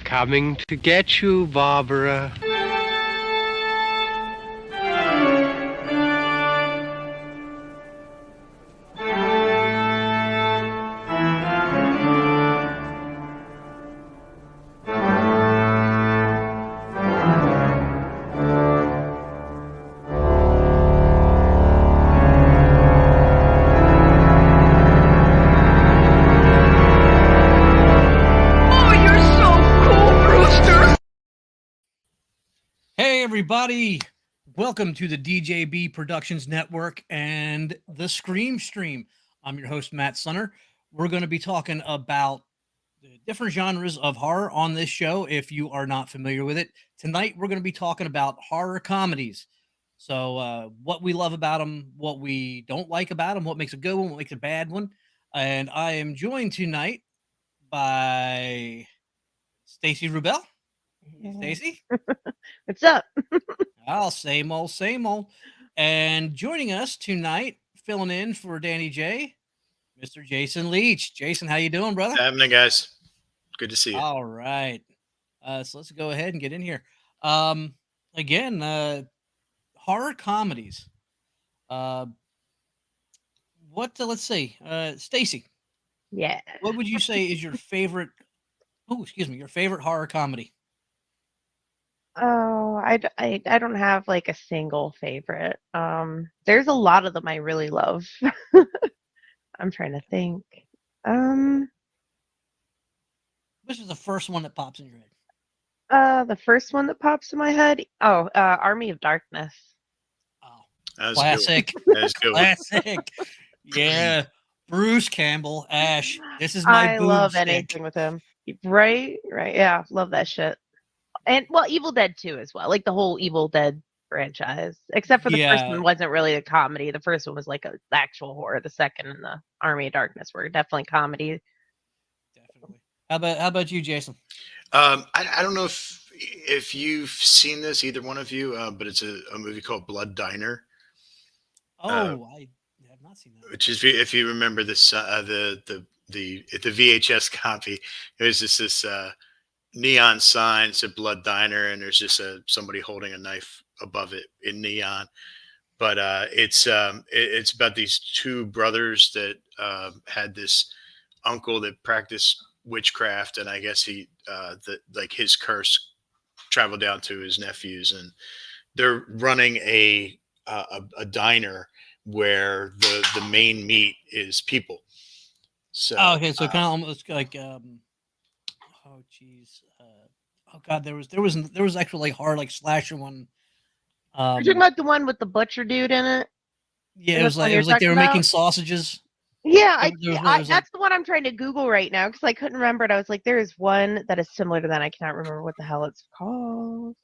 coming to get you, Barbara. Everybody, welcome to the DJB Productions Network and the Scream Stream. I'm your host, Matt Sunner. We're going to be talking about the different genres of horror on this show if you are not familiar with it. Tonight, we're going to be talking about horror comedies. So, what we love about them, what we don't like about them, what makes a good one, what makes a bad one. And I am joined tonight by Stacy Rubel. Stacy? What's up? Oh, same old, same old. And joining us tonight, filling in for Danny J, Mr. Jason Leach. Jason, how you doing, brother? What's happening, guys? Good to see you. All right. So let's go ahead and get in here. Again, horror comedies. Let's see. Stacy. Yeah. What would you say is your favorite? Oh, excuse me, your favorite horror comedy? Oh, I don't have like a single favorite. There's a lot of them I really love. I'm trying to think. Which is the first one that pops in your head? The first one that pops in my head. Oh, Army of Darkness. Oh, classic. Classic. Yeah. Bruce Campbell, Ash. This is my I love anything with him. Right? Yeah, love that shit. And well, Evil Dead 2 as well. Like the whole Evil Dead franchise. Except for the first one wasn't really a comedy. The first one was like an actual horror. The second and the Army of Darkness were definitely comedy. Definitely. How about you, Jason? I don't know if you've seen this, either one of you, but it's a movie called Blood Diner. Oh, I have not seen that. Which is, if you remember this, the VHS copy, it was just this neon sign said Blood Diner, and there's just somebody holding a knife above it in neon. But it's about these two brothers that had this uncle that practiced witchcraft, and I guess his curse traveled down to his nephews, and they're running a diner where the main meat is people. So okay, so kind of almost like oh geez, oh god, there was actually like horror like slasher one. You're talking about the one with the butcher dude in it? Yeah, it was like they were making sausages. Yeah, that's the one I'm trying to Google right now because I couldn't remember it. I was like, there is one that is similar to that. I cannot remember what the hell it's called.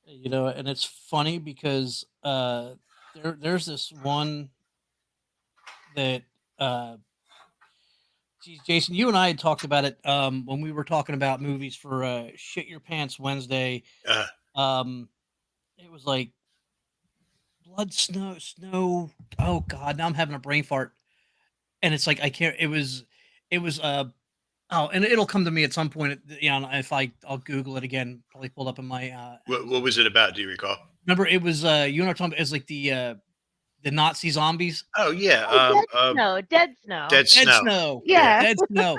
You know, and it's funny because there's this one that geez, Jason, you and I had talked about it when we were talking about movies for Shit Your Pants Wednesday. It was like Blood Snow. Oh God, now I'm having a brain fart. And it's like I can't. It was. Oh, and it'll come to me at some point. You know, if I'll Google it again. Probably pulled up in my. What was it about? Do you recall? Remember, it was you and I were talking about. It was like the Nazi zombies. Oh yeah. Dead Snow. Dead Snow. Yeah. Dead Snow.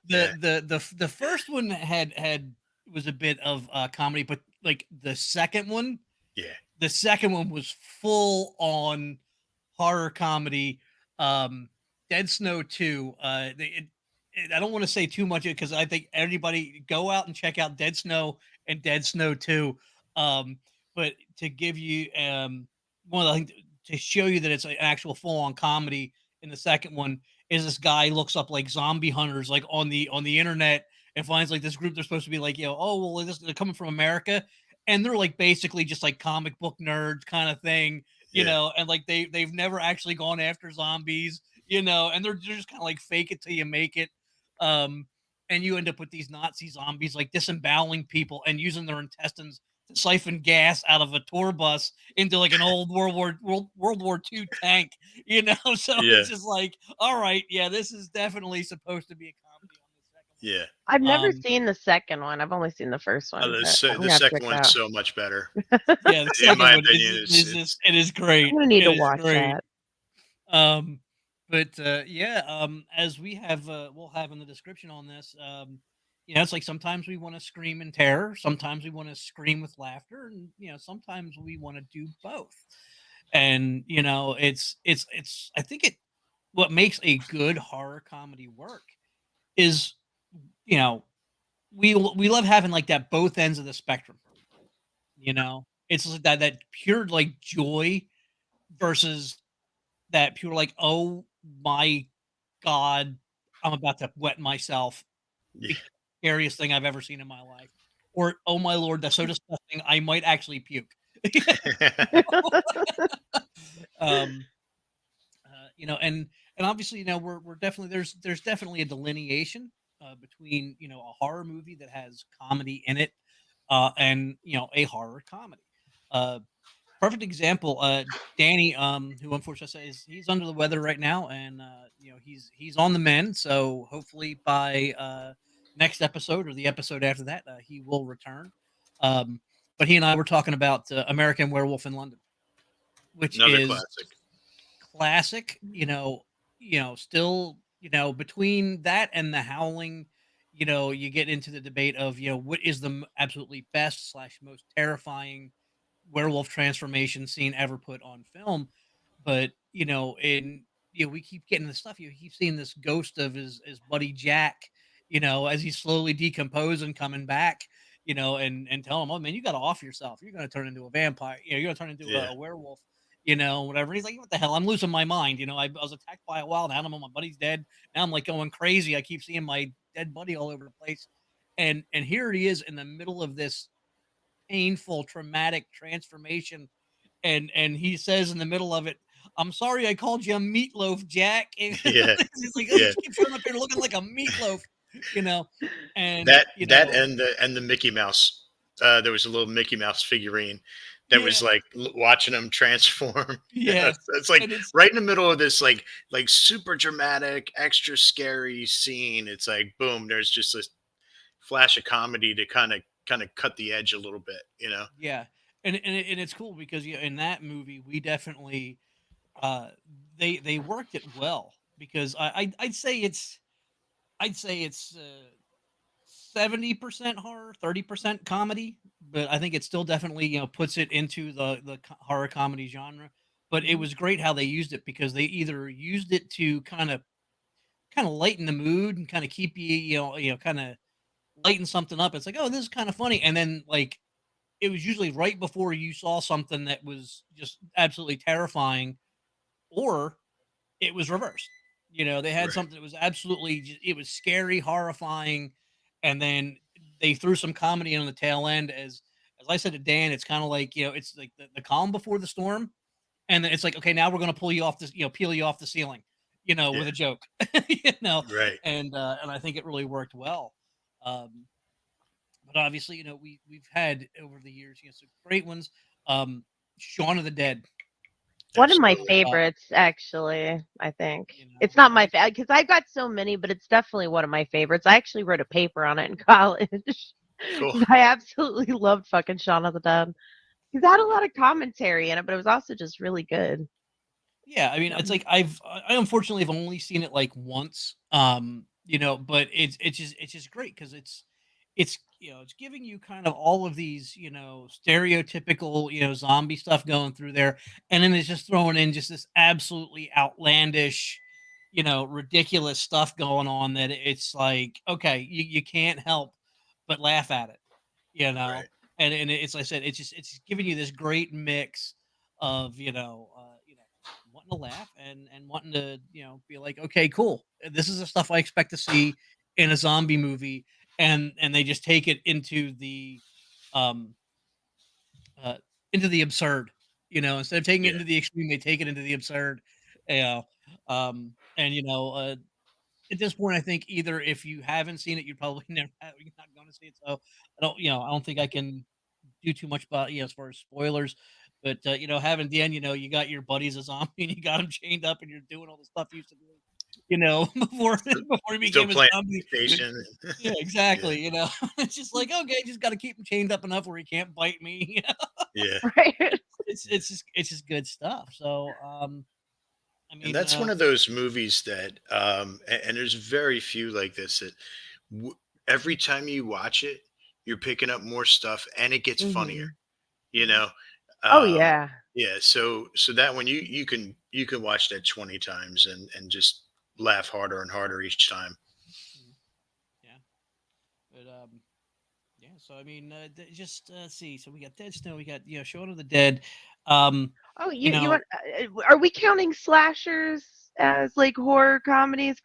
The first one had was a bit of comedy, but like the second one. Yeah. The second one was full on horror comedy. Dead Snow 2. I don't want to say too much because I think everybody go out and check out Dead Snow and Dead Snow 2. But to give you one of the things to show you that it's an actual full on comedy in the second one is this guy looks up like zombie hunters like on the internet and finds like this group they're supposed to be like, oh well, they're coming from America. And they're like basically just like comic book nerds kind of thing, you know, and like they've never actually gone after zombies, you know, and they're just kind of like fake it till you make it. And you end up with these Nazi zombies like disemboweling people and using their intestines to siphon gas out of a tour bus into like an old World War II tank, you know. So it's just like, all right, yeah, this is definitely supposed to be a comedy on the second Yeah. I've never Um, seen the second one. I've only seen the first one, but I'm The gonna check second it one's out. so much better. yeah, the In second my one opinion, is just it is I'm great. gonna need It to is watch great. that. Um, but yeah, as we have, we'll have in the description on this, it's like sometimes we want to scream in terror, sometimes we want to scream with laughter, and sometimes we want to do both. And it's I think it what makes a good horror comedy work is you know we love having like that both ends of the spectrum. It's like that pure like joy versus that pure like, oh my god, I'm about to wet myself yeah. because the scariest thing I've ever seen in my life, or oh my lord, that's so disgusting, I might actually puke. um and obviously, we're definitely there's definitely a delineation between a horror movie that has comedy in it, and a horror comedy. uh Perfect example, Danny, who unfortunately says he's under the weather right now, and he's on the mend. So hopefully by next episode or the episode after that, he will return. Um, but he and I were talking about American Werewolf in London, which Another is classic. classic. Still, between that and The Howling, you get into the debate of what is the absolutely best slash most terrifying werewolf transformation scene ever put on film. But we keep getting the stuff. You keep seeing this ghost of his buddy Jack, as he's slowly decomposing, coming back, and tell him, oh man, you got to off yourself. You're going to turn into a vampire. You're going to turn into Yeah. a werewolf. Whatever. And he's like, what the hell? I'm losing my mind. I was attacked by a wild animal. My buddy's dead. Now I'm like going crazy. I keep seeing my dead buddy all over the place. And here he is in the middle of this painful, traumatic transformation. And he says in the middle of it, "I'm sorry I called you a meatloaf, Jack." And Yeah. he's like, "Oh, you Yeah. keep showing up here looking like a meatloaf," you know. And That and the Mickey Mouse. There was a little Mickey Mouse figurine that was yeah, like watching him transform. yeah, It's like and it's right in the middle of this like super dramatic, extra scary scene. It's like boom, there's just this flash of comedy to kind of cut the edge a little bit, you know? yeah, and it's cool because in that movie we definitely uh they worked it well because I'd say it's 70% horror, 30% comedy, but I think it still definitely, puts it into the horror comedy genre. But it Mhm. was great how they used it because they either used it to kind of lighten the mood and kind of keep you, kind of lighten something up. It's like, oh, this is kind of funny. And then like it was usually right before you saw something that was just absolutely terrifying, or it was reversed. They had Right. something that was absolutely it was scary, horrifying, and then they threw some comedy in on the tail end. As I said to Dan, it's kind of like it's like the calm before the storm, and then it's like, okay, now we're going to pull you off this, peel you off the ceiling, Yeah. with a joke, Right. and I think it really worked well. Um, but obviously, we've had over the years, some great ones. Um, Shaun of the Dead, One of my Absolutely. favorites, actually, I think. you It's know, not my favorite because I've got so many, but it's definitely one of my favorites. I actually wrote a paper on it in college. Cool. 'Cause I absolutely loved fucking Shaun of the Dead. He's had a lot of commentary in it, but it was also just really good. Yeah, I mean, it's Um, like I unfortunately have only seen it like once, but it's just great because it's giving you kind of all of these stereotypical zombie stuff going through there, and then it's just throwing in just this absolutely outlandish, ridiculous stuff going on that it's like okay, you can't help but laugh at it, you know, Right. and it's like I said, it's giving you this great mix of wanting to laugh and wanting to be like okay cool, this is the stuff I expect to see in a zombie movie, and they just take it um uh into the absurd, instead of taking it Yeah. into the extreme they take it into the absurd, you know and at this point I think either if you haven't seen it you're probably you're not going to see it, so I don't think I can do too much about as far as spoilers. But having the end, you got your buddies a zombie and you got him chained up and you're doing all the stuff you used to do. before he Still became a playing zombie. PlayStation. Yeah, exactly. It's just like, okay, just got to keep him chained up enough where he can't bite me. Yeah. Right. It's just good stuff. So, I And mean, that's one of those movies that, and there's very few like this that every time you watch it, you're picking up more stuff and it gets funnier, Hmm. you know? Oh Um, yeah. yeah. So that one you can watch that 20 times and just laugh harder and harder each time. mm, yeah, but yeah. So I mean, just see. So we got Dead Snow. We got Shaun of the Dead. Um, Oh, you you know, want? Are we counting slashers as like horror comedies?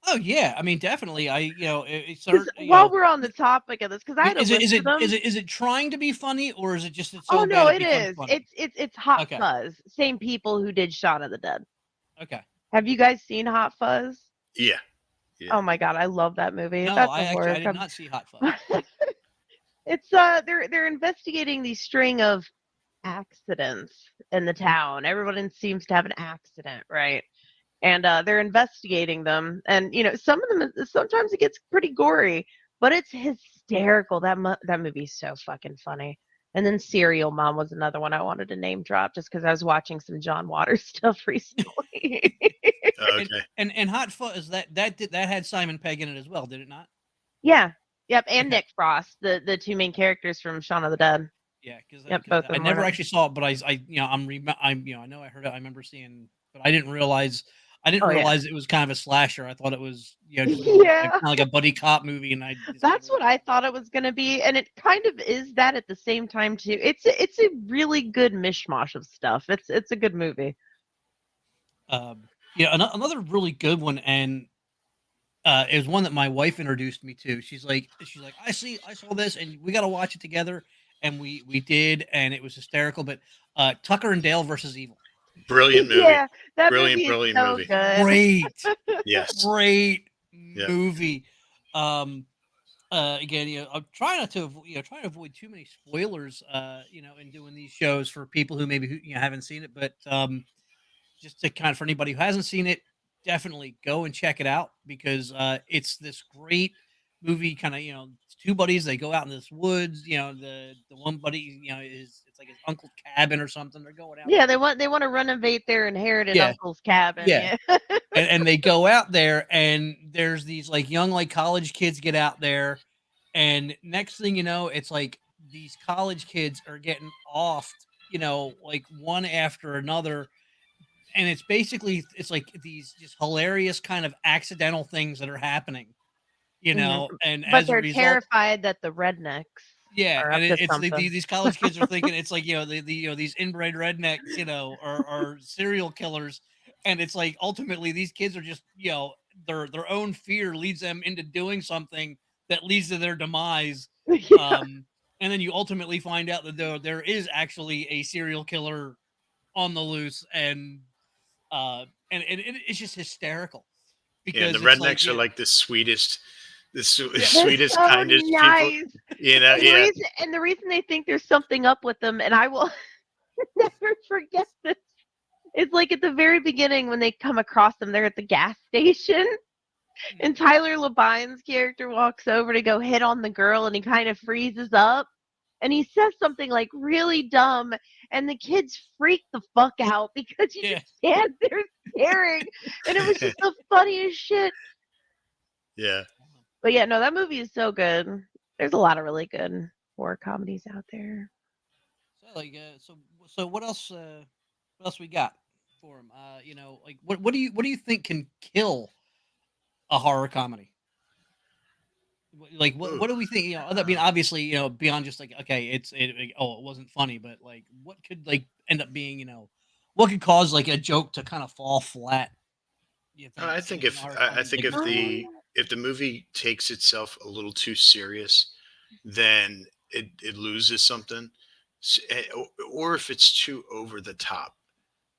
oh yeah. I mean, definitely. It's Because while we're on the topic of this, because I had a Is it list is of it is them. it is it trying to be funny, or is it just it's Oh so bad no, it it becomes is. funny? It's Hot Okay. Fuzz. Same people who did Shaun of the Dead. Okay. Have you guys seen Hot Fuzz? Yeah. Yeah. Oh my god, I love that movie. No, That's I a actually horror I did comedy. not see Hot Fuzz. It's they're investigating these string of accidents in the town. Everyone seems to have an accident, right? And they're investigating them, and some of them sometimes it gets pretty gory, but it's hysterical. That movie's so fucking funny. And then Serial Mom was another one I wanted to name drop just because I was watching some John Waters stuff recently. And Okay. and Hot Fuzz that had Simon Pegg in it as well, did it not? Yeah, yep, and Okay. Nick Frost, the two main characters from Shaun of the Dead. Yeah, because Yep, both of I them were in never it. actually saw it, but I know I heard it. I remember seeing, but I didn't Oh yeah. realize it was kind of a slasher. I thought it was just more like Yeah, kind of like a buddy cop movie, and I just never that's what I realized. thought it was gonna be, and it kind of is that at the same time too. It's a really good mishmash of stuff. It's a good movie. Another really good one, and it was one that my wife introduced me to. She's like, I saw this, and we got to watch it together, and we did, and it was hysterical. But Tucker and Dale versus Evil, Brilliant movie. Yeah, that Brilliant, movie is brilliant so movie. good. great, Yes. great Yep. movie. Um, Again, I'm trying not to trying to avoid too many spoilers. In doing these shows for people who maybe haven't seen it, but just to kind of for anybody who hasn't seen it, definitely go and check it out because it's this great movie. Kind of it's two buddies, they go out in this woods. The one buddy is it's like his uncle's cabin or something. They're going out Yeah, there. they want to renovate their inherited Yeah, uncle's cabin. yeah, Yeah. and they go out there, and there's these like young like college kids get out there, and next thing you know, it's like these college kids are getting offed, like one after another, and it's like these just hilarious kind of accidental things that are happening, Mhm. and But as a they're result, terrified that the rednecks yeah, are and up to it's something. these college kids are thinking it's like these inbred rednecks, are serial killers, and it's like ultimately these kids are just their own fear leads them into doing something that leads to their demise, Yeah. um, and then you ultimately find out that there is actually a serial killer on the loose, it's just hysterical Yeah, and the because it's like rednecks are like the sweetest, yeah, They're sweetest, so kindest people. nice. Yeah. And the reason they think there's something up with them, and I will never forget this. It's like at the very beginning when they come across them, they're at the gas station, and Tyler Labine's character walks over to go hit on the girl, and he kind of freezes up, and he says something like really dumb, and the kids freak the fuck out because he yeah. just stands there staring, and it was just the funniest shit. Yeah. But yeah, no, that movie is so good. There's a lot of really good horror comedies out there. So what else we got for him? Like what do you think can kill a horror comedy? Like Ooh. what do we think? I mean, obviously, beyond just like okay, it wasn't funny, but like what could like end up being, what could cause like a joke to kind of fall flat? You think I in, think in a horror I comedy think like a movie? if the movie takes itself a little too serious, then it loses something, or if it's too over the top,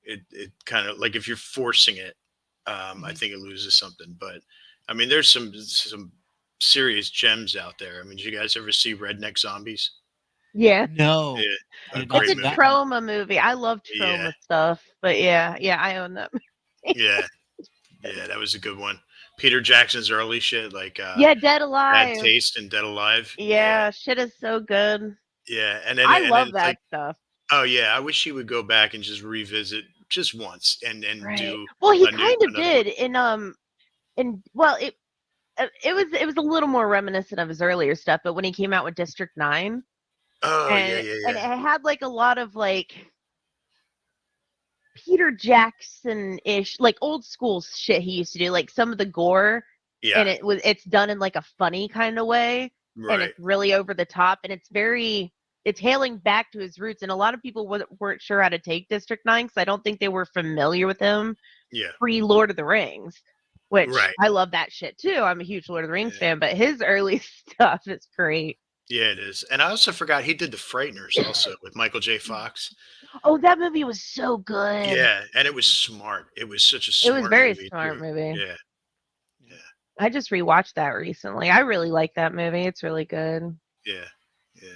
it kind of like if you're forcing it, I Mhm. think it loses something. But I mean, there's some serious gems out there. I mean, did you guys ever see Redneck Zombies? Yeah. No, Yeah, I a did not It's great a see movie. that one. trauma movie. I love Yeah, trauma stuff. But yeah, I own that movie. yeah. Yeah, that was a good one. Peter Jackson's early shit, like Yeah, Dead Bad Alive. Taste and Dead Alive. Yeah, shit is so good. Yeah, and I then love it's that like, stuff. oh yeah, I wish he would go back and just revisit just once and Right. do Well, he another kind of one. did in well, it was a little more reminiscent of his earlier stuff, but when he came out with District 9 Oh yeah, and yeah, it had like a lot of like Peter Jackson-ish, like old school shit he used to do, like some of the gore, yeah. and it's done in like a funny kind of way, and Right. it's really over the top, and it's hailing back to his roots, and a lot of people weren't sure how to take District 9 because I don't think they were familiar with him Yeah. pre Lord of the Rings, which Right. I love that shit too. I'm a huge Lord of the Rings Yeah. fan, but his early stuff is great. Yeah, it is. And I also forgot he did The Frighteners also with Michael J. Fox. Oh, that movie was so good. Yeah, and it was smart. It was such a It was smart very movie smart too. movie. Yeah. Yeah. I just rewatched that recently. I really like that movie. It's really good. Yeah. Yeah.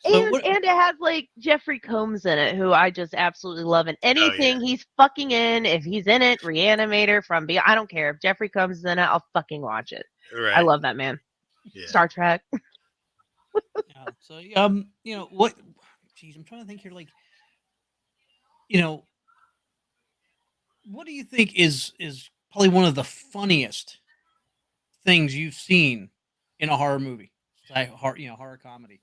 And it has like Jeffrey Combs in it, who I just absolutely love. And anything he's fucking in, if he's in it, Reanimator, From Beyond, I don't care. If Jeffrey Combs is in it, I'll fucking watch it. Right. I love that man. Yeah. Star Trek. Yeah. So what? Geez, I'm trying to think here. Like, what do you think is probably one of the funniest things you've seen in a horror movie? Horror comedy.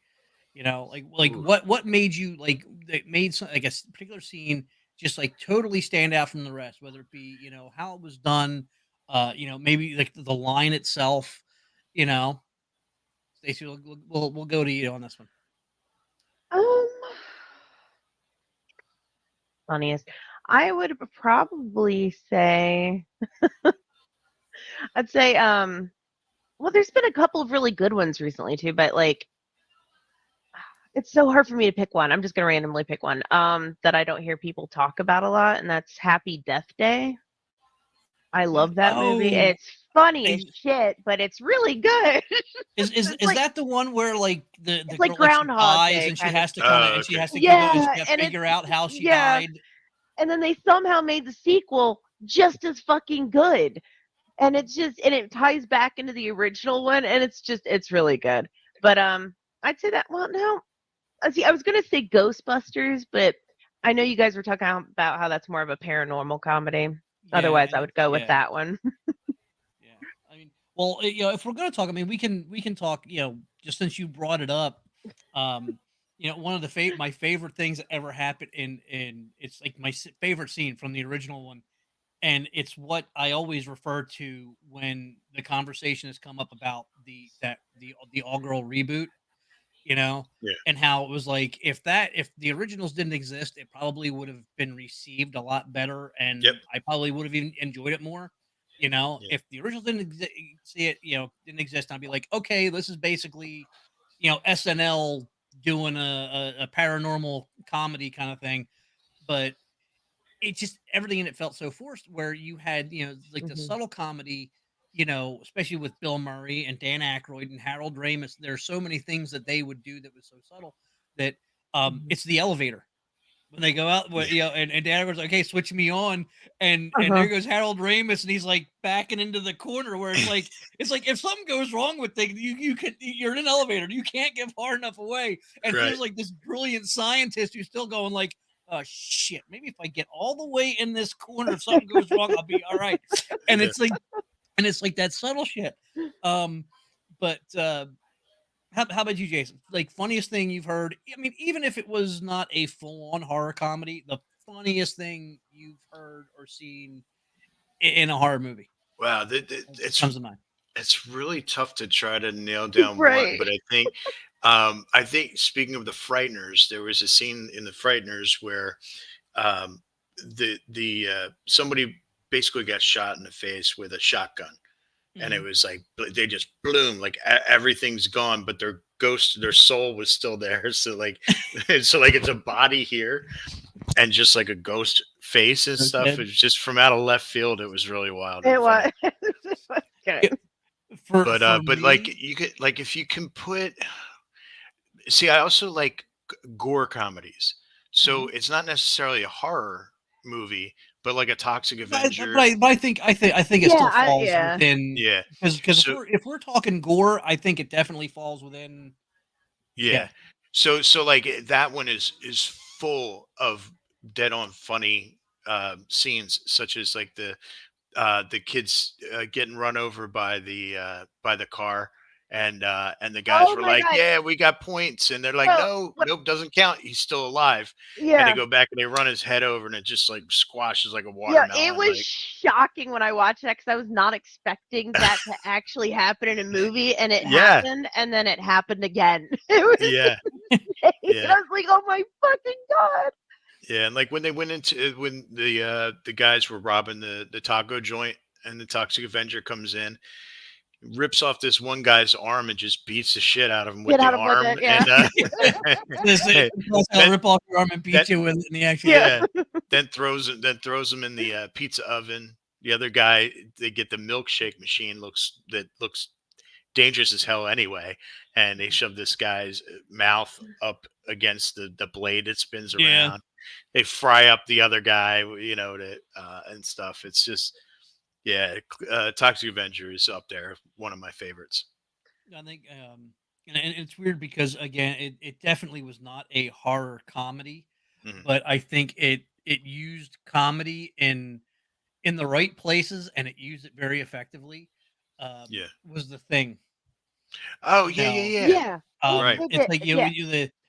Like Ooh. what made you like that made some like a particular scene just like totally stand out from the rest, whether it be how it was done, maybe like the line itself, you know. Stacey, we'll go to you on this one. Um, funniest. I would probably say, I'd say, well, there's been a couple of really good ones recently too, but like, it's so hard for me to pick one. I'm just gonna randomly pick one. That I don't hear people talk about a lot, and that's Happy Death Day. I love that movie. Oh, It's funny as shit, but it's really good. is like, that the one where like the it's like girl like she Groundhog dies Day and she kind of. has to kind of Oh, and she okay. has to go and she Yeah, got to and figure out how she yeah, died. and then they somehow made the sequel just as fucking good, and it ties back into the original one, and it's really good. But I'd say that. Well, no, see, I was gonna say Ghostbusters, but I know you guys were talking about how that's more of a paranormal comedy. Yeah, Otherwise, and I would go with that one. yeah. I mean, well, if we're gonna talk, I mean, we can talk. Just since you brought it up, um, one of the my favorite things that ever happened in it's like my favorite scene from the original one, and it's what I always refer to when the conversation has come up about the all girl reboot. Yeah. And how it was like if the originals didn't exist, it probably would have been received a lot better, and Yep. I probably would have even enjoyed it more. Yeah. If the originals didn't exist, I'd be like, okay, this is basically, SNL doing a paranormal comedy kind of thing, but it just everything in it felt so forced where you had like the Mhm. subtle comedy, especially with Bill Murray and Dan Aykroyd and Harold Ramis. There's so many things that they would do that was so subtle that Mhm. it's the elevator when they go out, Yeah. and Dan Aykroyd's like, "Hey, switch me on," and Uh-huh. there goes Harold Ramis, and he's like backing into the corner where it's like if something goes wrong with things, you're in an elevator, you can't get far enough away, and Right. here's like this brilliant scientist who's still going like, oh shit, maybe if I get all the way in this corner, if something goes wrong, I'll be all right. And Yeah. it's like that subtle shit. But how about you, Jason? Like funniest thing you've heard? I mean, even if it was not a full-on horror comedy, the funniest thing you've heard or seen in a horror movie Wow. comes to mind. It's really tough to try to nail down one, Right. but I think speaking of the Frighteners, there was a scene in the Frighteners where um, the somebody basically got shot in the face with a shotgun, and it Mhm. was like they just bloom, like everything's gone, but their soul was still there. So like, it's a body here, and just like a ghost face and stuff. Okay. It's just from out of left field. It was really wild and It funny. was. It was good. Yeah, for But like me, you could, like, if you can put, see, I also like gore comedies. So Mhm. it's not necessarily a horror movie, but like a Toxic But Avenger. I think it still falls within. Yeah. Because if we're talking gore, I think it definitely falls within. Yeah. So like that one is full of dead on funny scenes, such as like the kids getting run over by the car, and the guys Oh were my like, God. "Yeah, we got points," and they're like, Well, "No, nope, doesn't count. He's still alive." And they Yeah. go back and they run his head over, and it just like squashes like a Yeah, watermelon. it was like, shocking when I watched that because I was not expecting that to actually happen in a movie, and it Yeah. happened, and then it happened again. It was yeah, insane. Yeah. I was like, "Oh my fucking God!" yeah, and like when they went into when the guys were robbing the taco joint, and the Toxic Avenger comes in, rips off this one guy's arm and just beats the shit out of him with Get the out of with arm, it, yeah. I'll rip off your arm and beat that- you in the action. Yeah. then throws him in the pizza oven. The other guy, they get the milkshake machine looks dangerous as hell anyway, and they shove this guy's mouth up against the blade that spins Yeah. around. They fry up the other guy, and stuff. It's just Toxic Avenger is up there, one of my favorites. I think, and it's weird because again, it definitely was not a horror comedy, Mhm. but I think it used comedy in the right places and it used it very effectively. Yeah. Was the thing. Oh You yeah, know, yeah, yeah. Yeah. Right. It's like Yeah.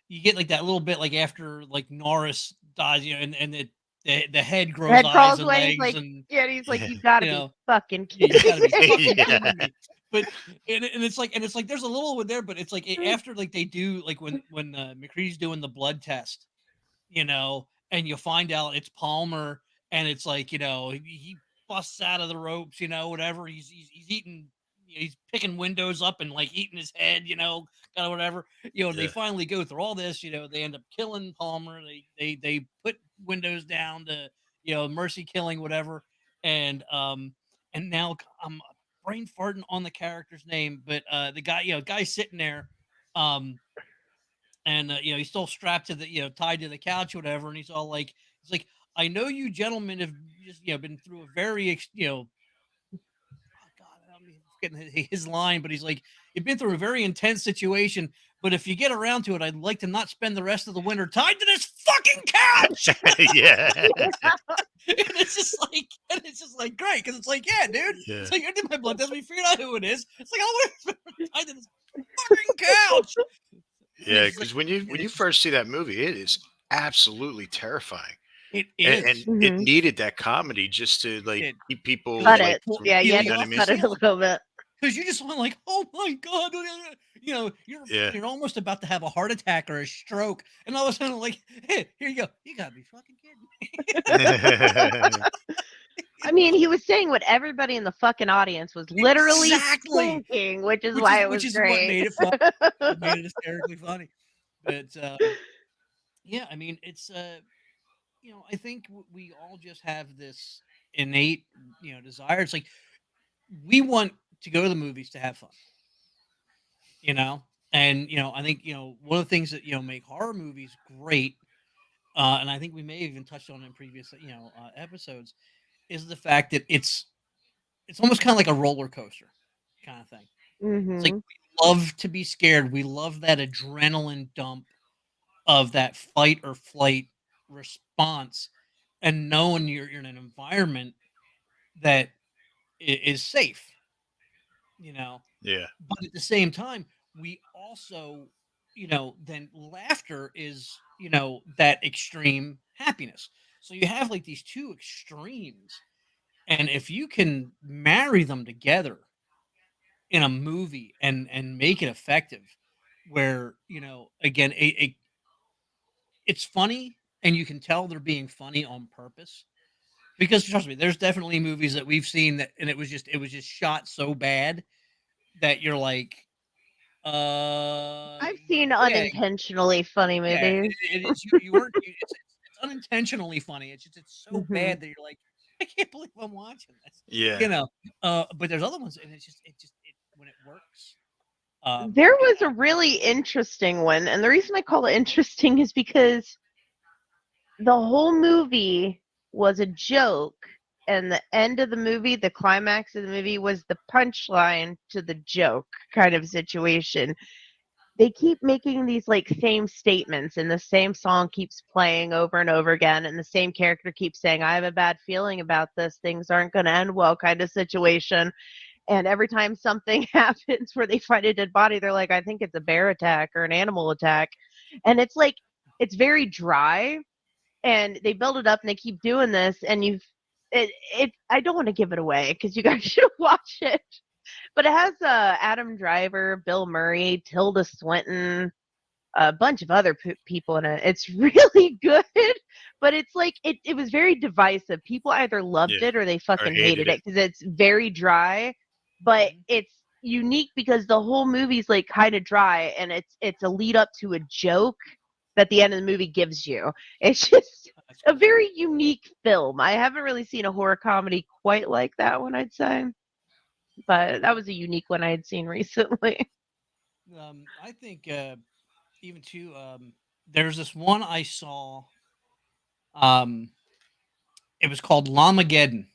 you get like that little bit like after like Norris dies, and the head grows Head eyes crawls and away. He's legs like, and yeah. He's like, Yeah. "You gotta you be know, fucking you kidding gotta be me." fucking Yeah. kidding me. But and it's like there's a little one there, but it's like after like they do like when McCree's doing the blood test, and you find out it's Palmer, and it's like he busts out of the ropes, whatever. He's eating, he's picking windows up and like eating his head, kind of whatever. They Yeah. finally go through all this. They end up killing Palmer. They put windows down to mercy killing whatever, and now I'm brain farting on the character's name, but the guy sitting there, um, and he's still strapped to the tied to the couch, or whatever, and he's like, I know you gentlemen have just been through a very oh God, I'm forgetting his line, but he's like, you've been through a very intense situation, but if you get around to it, I'd like to not spend the rest of the winter tied to this fucking couch. Yeah. And it's just like great because it's like, yeah, dude. Yeah. It's like I did my blood test. We figured out who it is. It's like I want to tied to this fucking couch. Yeah, It's because like- when you first see that movie, it is absolutely terrifying, It and, is. and it Mhm. needed that comedy just to like It- keep people Cut like, it. Well, Yeah, you you had know to what I mean? cut it a little bit. Because you just want like, oh my God, Yeah. you're almost about to have a heart attack or a stroke, and all of a sudden, like, hey, here you go, you gotta be fucking kidding me. I mean, he was saying what everybody in the fucking audience was literally Exactly. thinking, which is why it was What great. made it fun. It made it hysterically funny. But yeah, I mean, it's I think we all just have this innate desire. It's like we want to go to the movies to have fun, and I think one of the things that make horror movies great, and I think we may have even touched on it in previous episodes, is the fact that it's almost kind of like a roller coaster kind of thing. It's like Mhm. we love to be scared. We love that adrenaline dump of that fight or flight response, and knowing you're in an environment that is safe, yeah, But at the same time, we also, then laughter is, that extreme happiness. So you have like these two extremes, and if you can marry them together in a movie and make it effective, where again, it's funny and you can tell they're being funny on purpose. Because trust me, there's definitely movies that we've seen that, and it was just shot so bad that you're like, I've seen yeah, unintentionally funny yeah, movies. it's you weren't it's unintentionally funny. It's so Mhm. bad that you're like, I can't believe I'm watching this. yeah. But there's other ones, and when it works. There was a really interesting one, and the reason I call it interesting is because the whole movie was a joke, and the end of the movie, the climax of the movie, was the punchline to the joke kind of situation. They keep making these like same statements, and the same song keeps playing over and over again, and the same character keeps saying, I have a bad feeling about this, things aren't going to end well kind of situation. And every time something happens where they find a dead body, they're like, I think it's a bear attack or an animal attack. And it's like, it's very dry, and they build it up and they keep doing this, and I don't want to give it away because you guys should watch it. But it has Adam Driver, Bill Murray, Tilda Swinton, a bunch of other people in it. It's really good, but it's like it was very divisive. People either loved it or they fucking hated it because it's very dry, but it's unique because the whole movie's like kind of dry, and it's a lead up to a joke that the end of the movie gives you. It's just a very unique film. I haven't really seen a horror comedy quite like that one, I'd say. But that was a unique one I had seen recently. I think even too, there's this one I saw. It was called Lamageddon.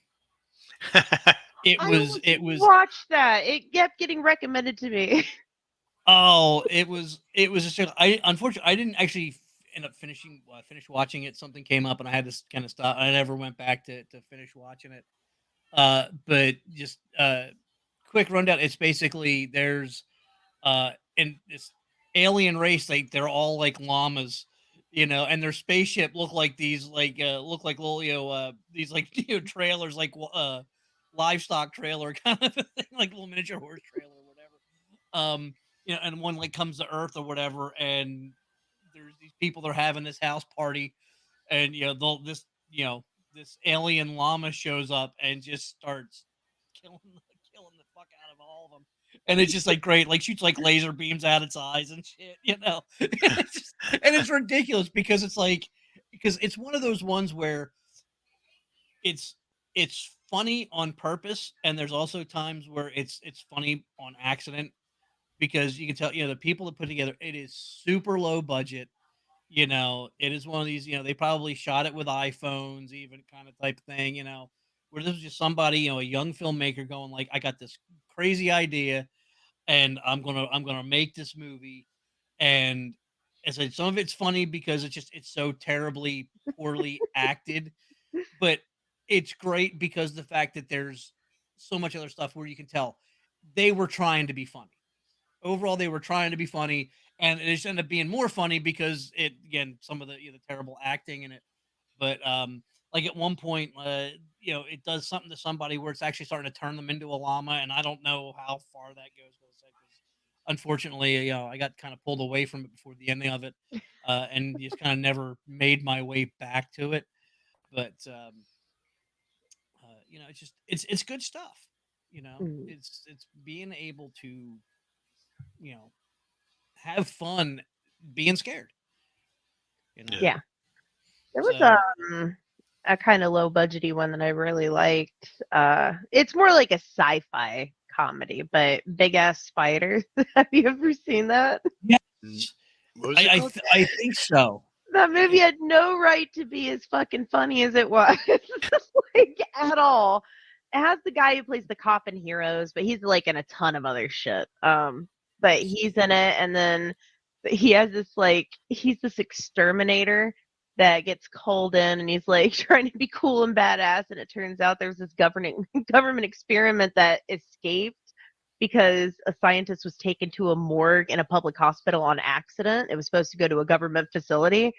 It was watch that. It kept getting recommended to me. Oh, it was a show. I unfortunately I didn't actually end up finish watching it. Something came up and I had to kind of stop. I never went back to finish watching it. But just quick rundown. It's basically there's in this alien race, like they're all like llamas, and their spaceship look like these look like little these like trailers, like livestock trailer kind of a thing, like little miniature horse trailer or whatever. And one like comes to Earth or whatever, and there's these people that are having this house party, and this alien llama shows up and just starts killing the fuck out of all of them, and it's just like great, like shoots like laser beams out its eyes and shit, and it's ridiculous because it's one of those ones where it's funny on purpose, and there's also times where it's funny on accident because you can tell the people that put together it is super low budget. It is one of these, they probably shot it with iPhones, even kind of type thing, where this was just somebody, a young filmmaker going like, I got this crazy idea and I'm gonna make this movie. And as I said, some of it's funny because it's so terribly poorly acted, but it's great because the fact that there's so much other stuff where you can tell they were trying to be funny. Overall, they were trying to be funny, and it just ended up being more funny because some of the the terrible acting in it. But like at one point, it does something to somebody where it's actually starting to turn them into a llama, and I don't know how far that goes. Unfortunately, I got kind of pulled away from it before the ending of it, and just kind of never made my way back to it. But it's good stuff. It's being able to have fun being scared. Yeah. There was a kind of low budgety one that I really liked. It's more like a sci-fi comedy, but Big Ass Spiders. Have you ever seen that? Yeah. I think so. That movie had no right to be as fucking funny as it was. Like at all. It has the guy who plays the cop in Heroes, but he's like in a ton of other shit. But he's in it, and then he has this he's this exterminator that gets called in, and he's like trying to be cool and badass, and it turns out there's this government experiment that escaped because a scientist was taken to a morgue in a public hospital on accident. It was supposed to go to a government facility,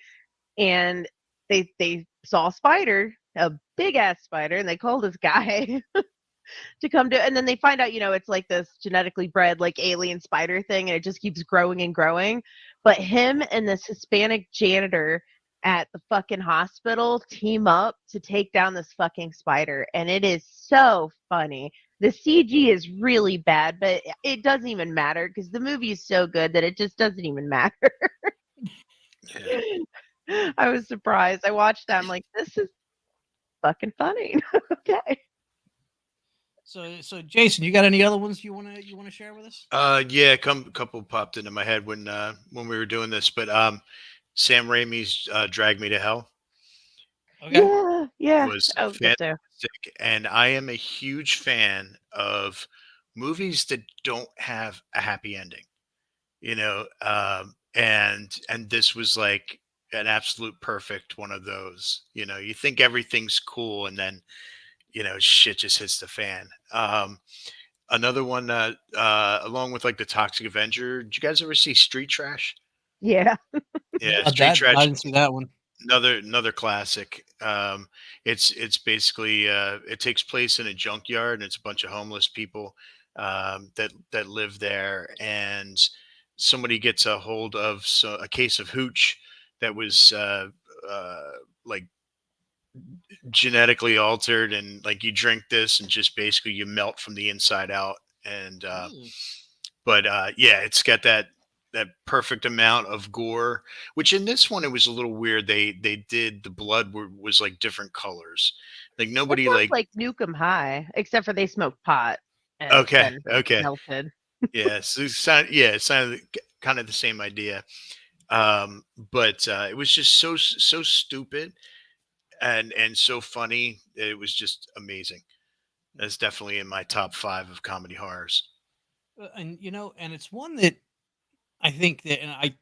and they saw a spider, a big ass spider, and they called this guy to come to, and then they find out, it's like this genetically bred like alien spider thing, and it just keeps growing and growing. But him and this Hispanic janitor at the fucking hospital team up to take down this fucking spider, and it is so funny. The CG is really bad, but it doesn't even matter because the movie is so good that it just doesn't even matter. I was surprised. I watched that. I'm like, this is fucking funny. Okay. So Jason, you got any other ones you wanna share with us? Yeah, a couple popped into my head when we were doing this, but Sam Raimi's Drag Me to Hell. Okay. Yeah. Yeah, was that was good too. fantastic, and I am a huge fan of movies that don't have a happy ending. And this was like an absolute perfect one of those. You think everything's cool, and then shit just hits the fan. Another one, along with like the Toxic Avenger. Did you guys ever see Street Trash? Yeah. Yeah, Street That I Trash. didn't see that one. Another classic. It's basically, it takes place in a junkyard, and it's a bunch of homeless people that live there, and somebody gets a hold of a case of hooch that was uh, like genetically altered, and like you drink this, and just basically you melt from the inside out. And but yeah, it's got that perfect amount of gore. Which in this one it was a little weird. They did the blood was like different colors. Like It nobody sounds like. like Nukem High, except for they smoked pot and Okay, then okay, melted. yeah. So it sounded kind of the same idea. But it was just so stupid and so funny. It was just amazing. That's definitely in my top 5 of comedy horrors. And and it's one that I think that, and I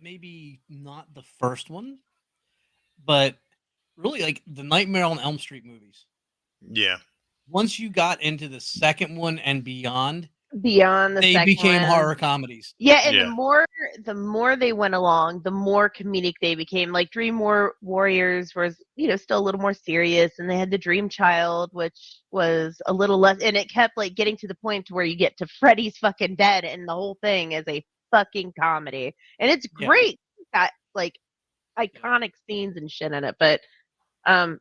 maybe not the first one, but really like the Nightmare on Elm Street movies. Yeah, Once you got into the second one and beyond, Beyond the they second became one. horror comedies. Yeah, and yeah, the more they went along, the more comedic they became. Like Warriors was, still a little more serious, and they had the Dream Child, which was a little less, and it kept like getting to the point to where you get to Freddy's fucking dead, and the whole thing is a fucking comedy, and it's Yeah. great. Got like iconic scenes and shit in it, but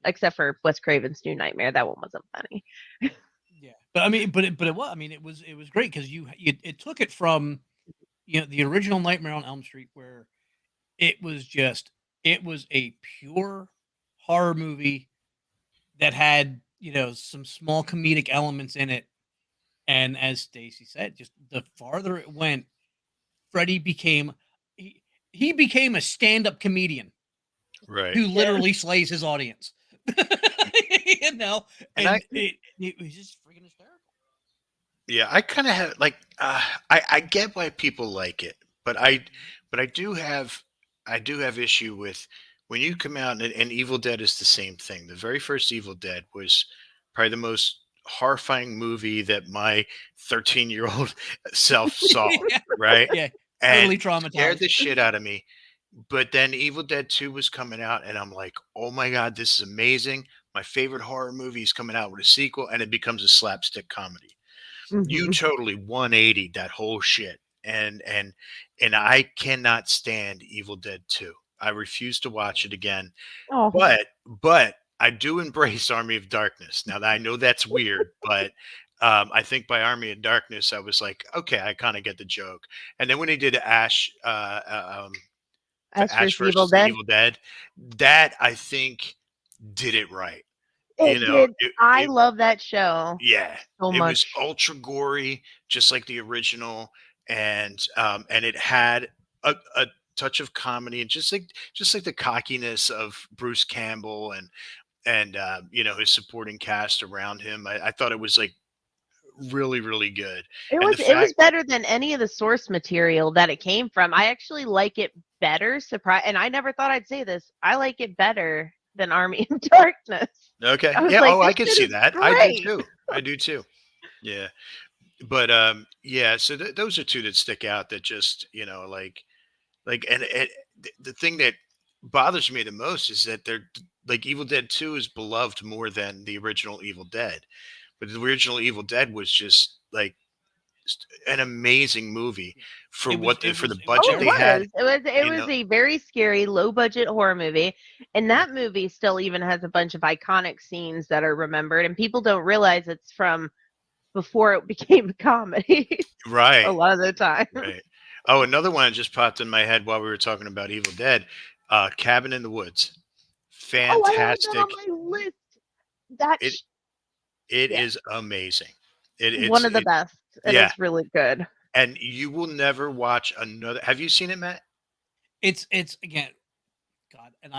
except for Wes Craven's New Nightmare, that one wasn't funny. Yeah, but I mean, but it was. I mean, it was great because it took it from the original Nightmare on Elm Street, where it was a pure horror movie that had some small comedic elements in it, and as Stacy said, just the farther it went, Freddy became he became a stand-up comedian right. who Yeah. literally slays his audience. And I, And it was just freaking hysterical. yeah, I kind of have like, I get why people like it, but I do have issue with when you come out, and Evil Dead is the same thing. The very first Evil Dead was probably the most horrifying movie that my 13-year-old self saw, Yeah, right? yeah, And totally scared traumatized. the shit out of me. But then Evil Dead 2 was coming out, and I'm like, oh my God, this is amazing. My favorite horror movie is coming out with a sequel, and it becomes a slapstick comedy. You Mhm. totally 180 that whole shit. And I cannot stand Evil Dead 2. I refuse to watch it again. Oh, But I do embrace Army of Darkness. Now that I know that's weird, but I think by Army of Darkness I was like, okay, I kind of get the joke. And then when he did as for Ash Evil versus the Dead, Evil Dead, that I think did it right. You it know, did. it, I it love that show yeah, so it was much. ultra gory, just like the original, and it had a touch of comedy, and just like the cockiness of Bruce Campbell, and his supporting cast around him. I thought it was like really really good, It and was the it was fact. better than any of the source material that it came from. I actually like it better. Surprise! And I never thought I'd say this. I like it better than Army of Darkness. Okay, I was yeah. like, Oh, I this could shit see is that. I do great. too. I do too. Yeah, but yeah. So those are two that stick out. That just and the thing that bothers me the most is that they're like Evil Dead 2 is beloved more than the original Evil Dead. But the original Evil Dead was just like an amazing movie for for the It was Oh, budget it they terrifying. had. was. It You was know, a very scary, low budget horror movie. And yeah, that movie still even has a bunch of iconic scenes that are remembered and people don't realize it's from before it became a comedy a right, lot of the time. right. Oh, another one that just popped in my head while we were talking about Evil Dead, Cabin in the Woods. Oh, I have that on Fantastic. my list. That It it yeah, is amazing. It, one it's of the it, best. It yeah, is really good. and you will never watch another. Have you seen it, Matt? It's again, God, and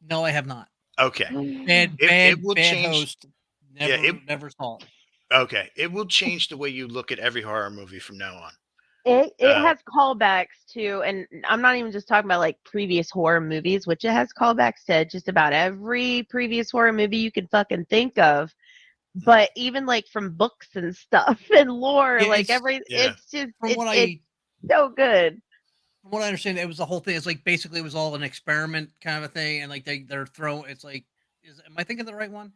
No, I have not. Okay. Bad It will bad change. host. Yeah, Never saw it. okay. It will change the way you look at every horror movie from now on. It has callbacks to, and I'm not even just talking about like previous horror movies, which it has callbacks to just about every previous horror movie you can fucking think of. But even like from books and stuff and lore, Yeah, like Yeah. it's just from what it's so good. from what I understand, it was the whole thing. It's like basically it was all an experiment kind of a thing, and like they're throwing. It's like, am I thinking the right one?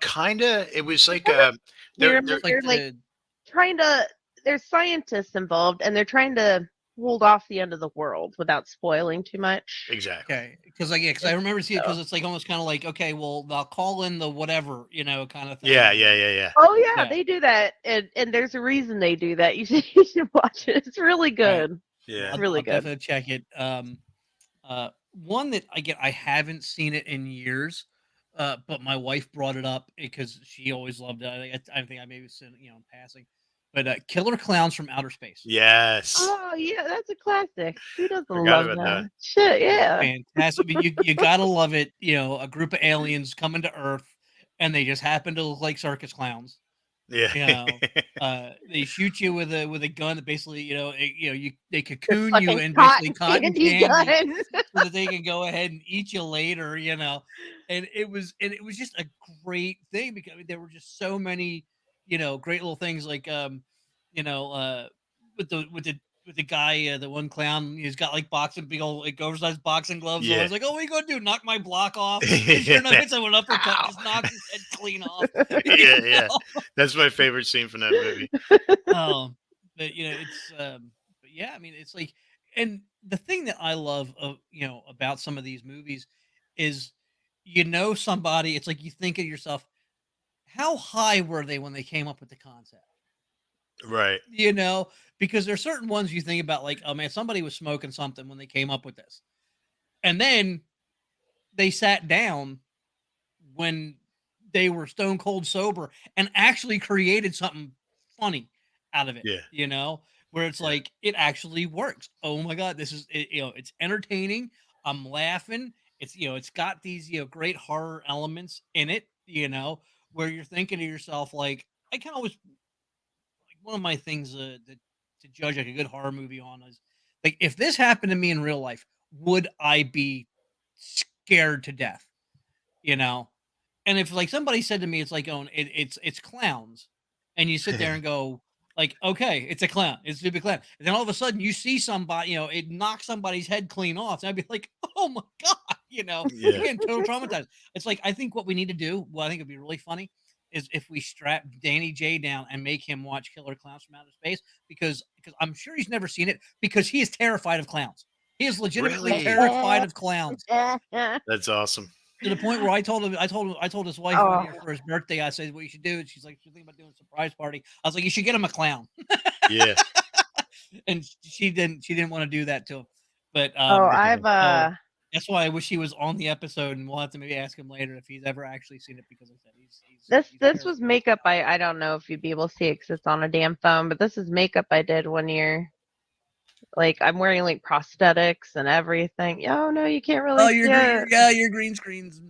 Kinda. It was like You they're remember It's like they're like the trying to. There's scientists involved, and they're trying to hold off the end of the world without spoiling too much. exactly. okay, because like because I remember seeing it because it's like almost kind of like okay, well they'll call in the whatever kind of thing. Yeah. Oh yeah, Yeah. they do that, and there's a reason they do that. You should watch it. It's really good. Yeah. I'll, Really I'll good. definitely check it. One that I haven't seen it in years, but my wife brought it up because she always loved it. I think I maybe seen it, in passing, but Killer Clowns from Outer Space. Yes. Oh yeah, that's a classic. Who doesn't Forgot love about that? that. Shit, yeah. Fantastic. But you gotta love it. A group of aliens coming to Earth, and they just happen to look like circus clowns. Yeah. They shoot you with a gun that basically, they The cocoon you fucking and cotton basically cotton candy candy gun. so that they can go ahead and eat you later. And it was just a great thing because there were just so many, great little things like you know, uh with the guy, the one clown, he's got like boxing big old like oversized boxing gloves on. I Yeah. was like, oh, what are you gonna do? Knock my block off? And sure enough, it's an uppercut, and just knocks his head clean off. Yeah. That's my favorite scene from that movie. Um, but it's but yeah, I mean, it's like, and the thing that I love of about some of these movies is, somebody. It's like you think of yourself, how high were they when they came up with the concept? Right. Because there's certain ones you think about, like, oh man, somebody was smoking something when they came up with this, and then they sat down when they were stone cold sober and actually created something funny out of it, Yeah. where it's Yeah. like it actually works. Oh my god, this is it's entertaining. I'm laughing. It's got these great horror elements in it, where you're thinking to yourself like I can always like one of my things to judge like a good horror movie on is like if this happened to me in real life, would I be scared to death? You know, and if like somebody said to me, it's like going, it's clowns, and you sit there and go, like, okay, it's a clown, it's a stupid clown, and then all of a sudden you see somebody, it knocks somebody's head clean off, and I'd be like, oh my god, Yeah. again, total traumatized. It's like I think what we need to do, what I think would be really funny, is if we strap Danny J down and make him watch Killer Clowns from Outer Space because I'm sure he's never seen it because he is terrified of clowns. He is legitimately Really? terrified of clowns. That's awesome. To the point where I told his wife one year Oh, for his birthday. I said, "What you should do?" And she's like, "She's thinking about doing a surprise party." I was like, "You should get him a clown," Yeah. and she didn't. She didn't want to do that to him. But I've so that's why I wish he was on the episode, and we'll have to maybe ask him later if he's ever actually seen it because I said this he's this was makeup. I don't know if you'd be able to see it because it's on a damn phone, but this is makeup I did one year. Like I'm wearing like prosthetics and everything. Oh no, you can't really Oh, see it. your green screens.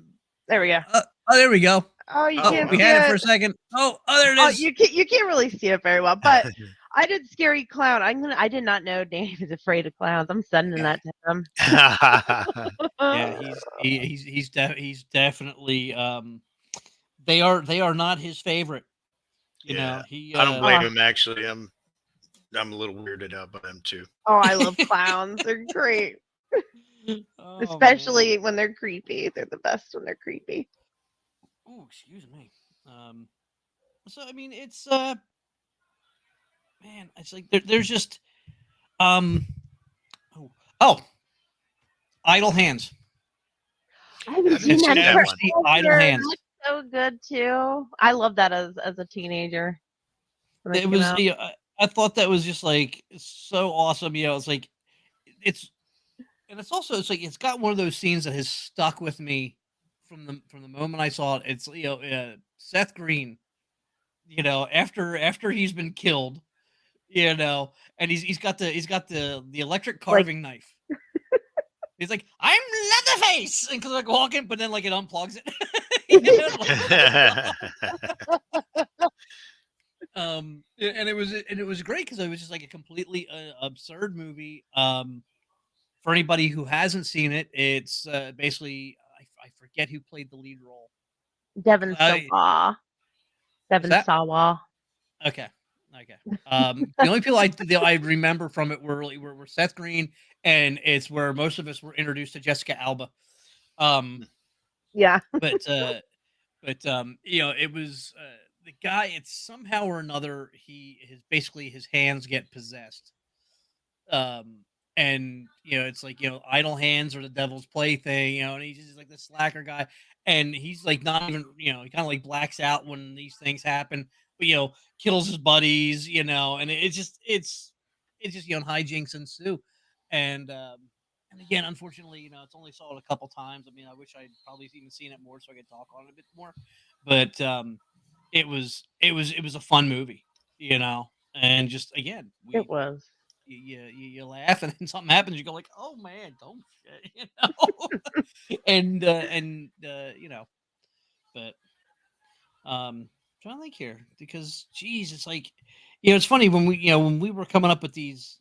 There we go. Oh, there we go. Oh, you Oh, can't We see had it it. for a second. Oh, there it Oh, is. you can't really see it very well, but I did scary clown. I did not know Danny was afraid of clowns. I'm sending that to him. Yeah, he's definitely they are not his favorite. Yeah. He I don't blame Oh, him. Actually, I'm a little weirded out by him too. oh, I love clowns. They're great, Oh, especially when they're creepy. They're the best when they're creepy. oh, excuse me. So I mean, it's man, it's like there's just um, oh, oh, Idle Hands. I haven't Haven't seen If that you seen in that ever one. see forever. Idle Hands, That's so good too. I love that as a teenager when it it came was. out. I thought that was just like so awesome. It's like it's and it's like it's got one of those scenes that has stuck with me from the moment I saw it. It's Seth Green. After he's been killed, and he's got the electric Like carving knife, He's like, I'm Leatherface, and because like walking, but then like it unplugs it. You know, and it was great because it was just like a completely absurd movie. For anybody who hasn't seen it, it's basically I forget who played the lead role. Devon I- Sawa. What's Devon that? Sawa. Okay. The only people I remember from it were Seth Green, and it's where most of us were introduced to Jessica Alba. Yeah. But you know, it was the guy. It's somehow or another his hands get possessed. And you know, it's like, you know, idle hands are the devil's plaything, you know, and he's just like the slacker guy, and he's like not even, you know, he kind of like blacks out when these things happen, but you know, kills his buddies, you know, and it's just, you know, hijinks ensue. And again, unfortunately, you know, it's only saw it a couple times. I mean, I wish I'd probably even seen it more so I could talk on it a bit more. But it was a fun movie, you know, and just again, It was. you laugh, and then something happens, you go like, oh man, don't shit, you know. And you know, but trying to think here, because geez, it's like, you know, it's funny when we were coming up with these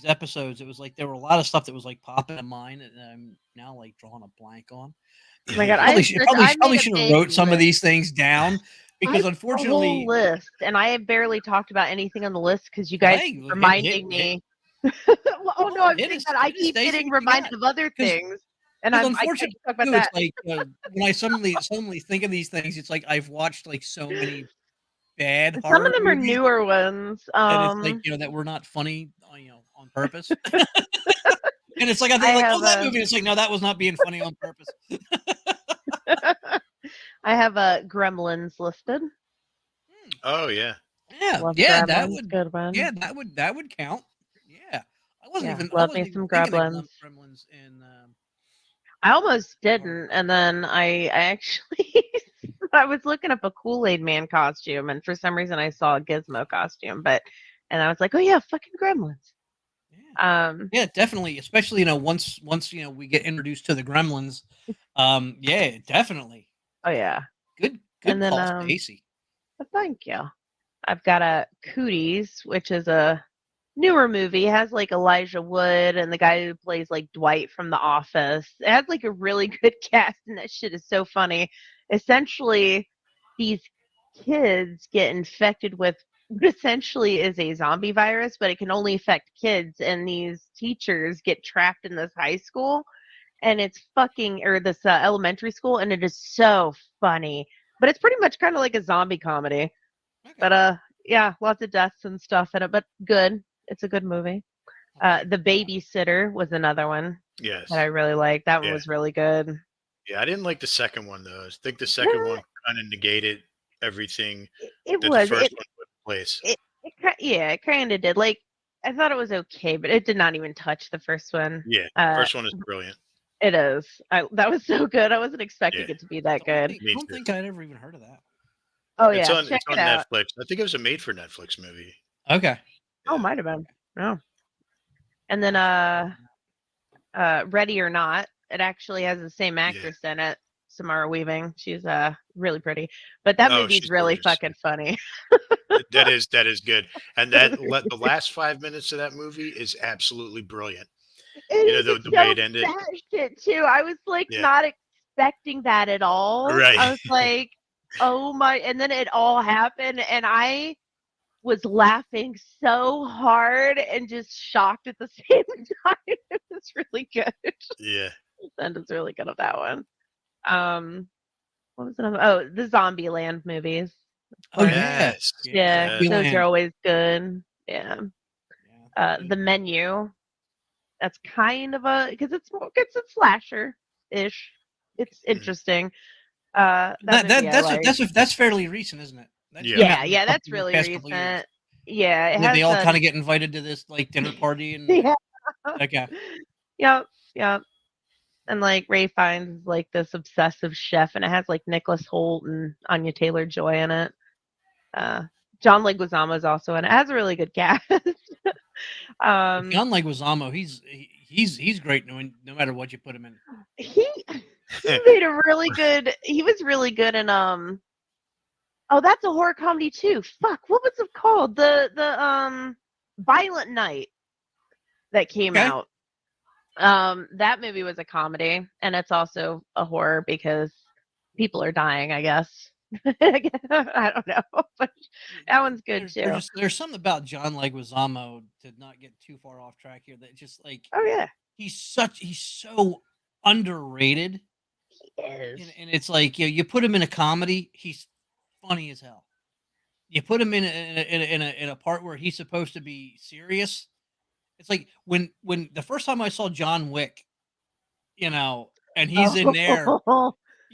episodes, it was like there were a lot of stuff that was like popping in mind, and I'm now like drawing a blank on. Oh my God, Probably I should have made a wrote big some of list. these things down, because I have a whole unfortunately, list, and I have barely talked about anything on the list because you guys hey, keep reminding me. Well, oh no, oh, I'm saying that I keep getting reminded of other things, and I can't unfortunately, talk about too, that. it's like when I suddenly think of these things, it's like I've watched like so many bad Some horror of them are movies, newer ones. and it's like, you know, that were not funny, you know, on purpose. And it's like I I think like, have oh, that movie. It's like, no, that was not being funny on purpose. I have Gremlins listed. Oh yeah. Love Yeah, Gremlins, good one. that would count. Yeah, I wasn't even love me some thinking of Gremlins. Gremlins in. I almost didn't, and then I actually I was looking up a Kool-Aid Man costume, and for some reason I saw a Gizmo costume, and I was like, oh yeah, fucking Gremlins. Yeah, definitely, especially, you know, once you know we get introduced to the Gremlins. Yeah, definitely. Oh yeah. Good And then call, Spacey. thank you. I've got a Cooties, which is a newer movie. It has like Elijah Wood and the guy who plays like Dwight from The Office. It has like a really good cast, and that shit is so funny. Essentially, these kids get infected with what essentially is a zombie virus, but it can only affect kids, and these teachers get trapped in this high school, and it's this elementary school, and it is so funny. But it's pretty much kind of like a zombie comedy. Okay. But yeah, lots of deaths and stuff in it, but good. It's a good movie. The Babysitter was another one Yes. that I really liked. That one was really good. Yeah, I didn't like the second one though. I think the second one kind of negated everything It that was. the first one put in place. It kind of did. Like, I thought it was okay, but it did not even touch the first one. Yeah, first one is brilliant. It is. That was so good. I wasn't expecting it to be that good. I don't think I'd ever even heard of that. Oh it's yeah, on, check it's on it out. Netflix. I think it was a made-for-Netflix movie. Okay. Oh, might have been. No. And then Ready or Not. It actually has the same actress in it, Samara Weaving. She's really pretty. But that movie's really fucking funny. That is good. And the last 5 minutes of that movie is absolutely brilliant. The way it ended. Shit too. I was like not expecting that at all. Right. I was like, oh my, and then it all happened, and I was laughing so hard and just shocked at the same time. It was really good. Yeah. And it's really good of that one. What was another? Oh, the Zombieland movies. Oh yes. Yeah, those are always good. Yeah. The Menu. That's kind of because it's a slasher ish. It's interesting. That's fairly recent, isn't it? That's really recent. Yeah, they all kind of get invited to this like dinner party and yeah. Okay. Yep. And like Ray Fiennes is like this obsessive chef, and it has like Nicholas Hoult and Anya Taylor-Joy in it. John Leguizamo is also in it. It has a really good cast. John Leguizamo, he's great no matter what you put him in. He made a really good. He was really good in Oh, that's a horror comedy too. Fuck, what was it called? The Violent Night that came Okay. out. That movie was a comedy, and it's also a horror because people are dying, I guess. I don't know, but that one's good too. There's something about John Leguizamo, to not get too far off track here, that just like Oh yeah, he's so underrated. he is. And it's like, you put him in a comedy, he's funny as hell. You put him in a part where he's supposed to be serious. It's like when the first time I saw John Wick, and he's in there,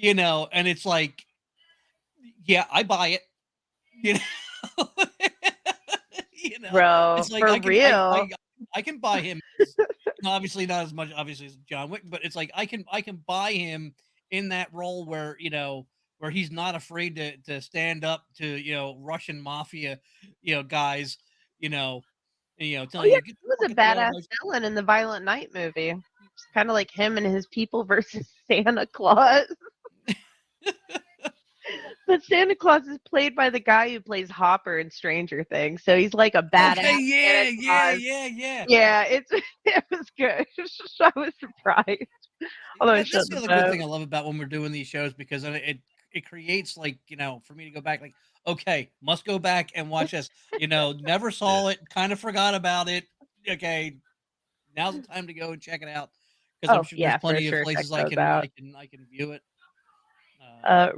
and it's like, yeah, I buy it. You know, Bro, it's like for real. I can buy him. Obviously not as much, obviously, as John Wick, but it's like I can buy him in that role where where he's not afraid to stand up to Russian mafia guys, telling Oh yeah, you, "Get he the was fuck a out the hell out of badass my-" villain in the Violent Night movie. It's kind of like him and his people versus Santa Claus. But Santa Claus is played by the guy who plays Hopper in Stranger Things, so he's like a badass. Okay, yeah, Santa Claus. yeah. Yeah, it was good. I was surprised. Although I That's the shouldn't other good have. thing I love about when we're doing these shows, because then it creates, like, for me to go back, like, okay, must go back and watch this. Never saw it, kind of forgot about it. Okay, now's the time to go and check it out, because I'm Oh sure there's yeah, for plenty of sure. Check places those out. I can view it.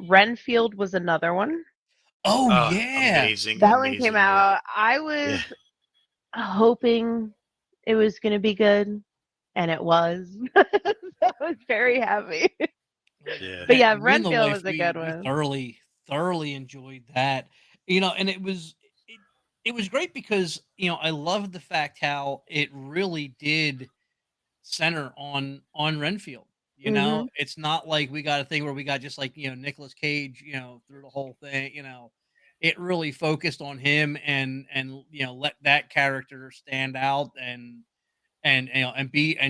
Renfield was another one. Oh Oh, yeah, amazing, That one amazing came movie. out. I was Yeah. hoping it was going to be good, and it was. I was very happy. Yeah. But yeah, Me and the Renfield wife, was a good we one. thoroughly enjoyed that. And it was great because I loved the fact how it really did center on Renfield. Hmm. It's not like we got a thing where we got just like Nicolas Cage, through the whole thing. It really focused on him, and let that character stand out, and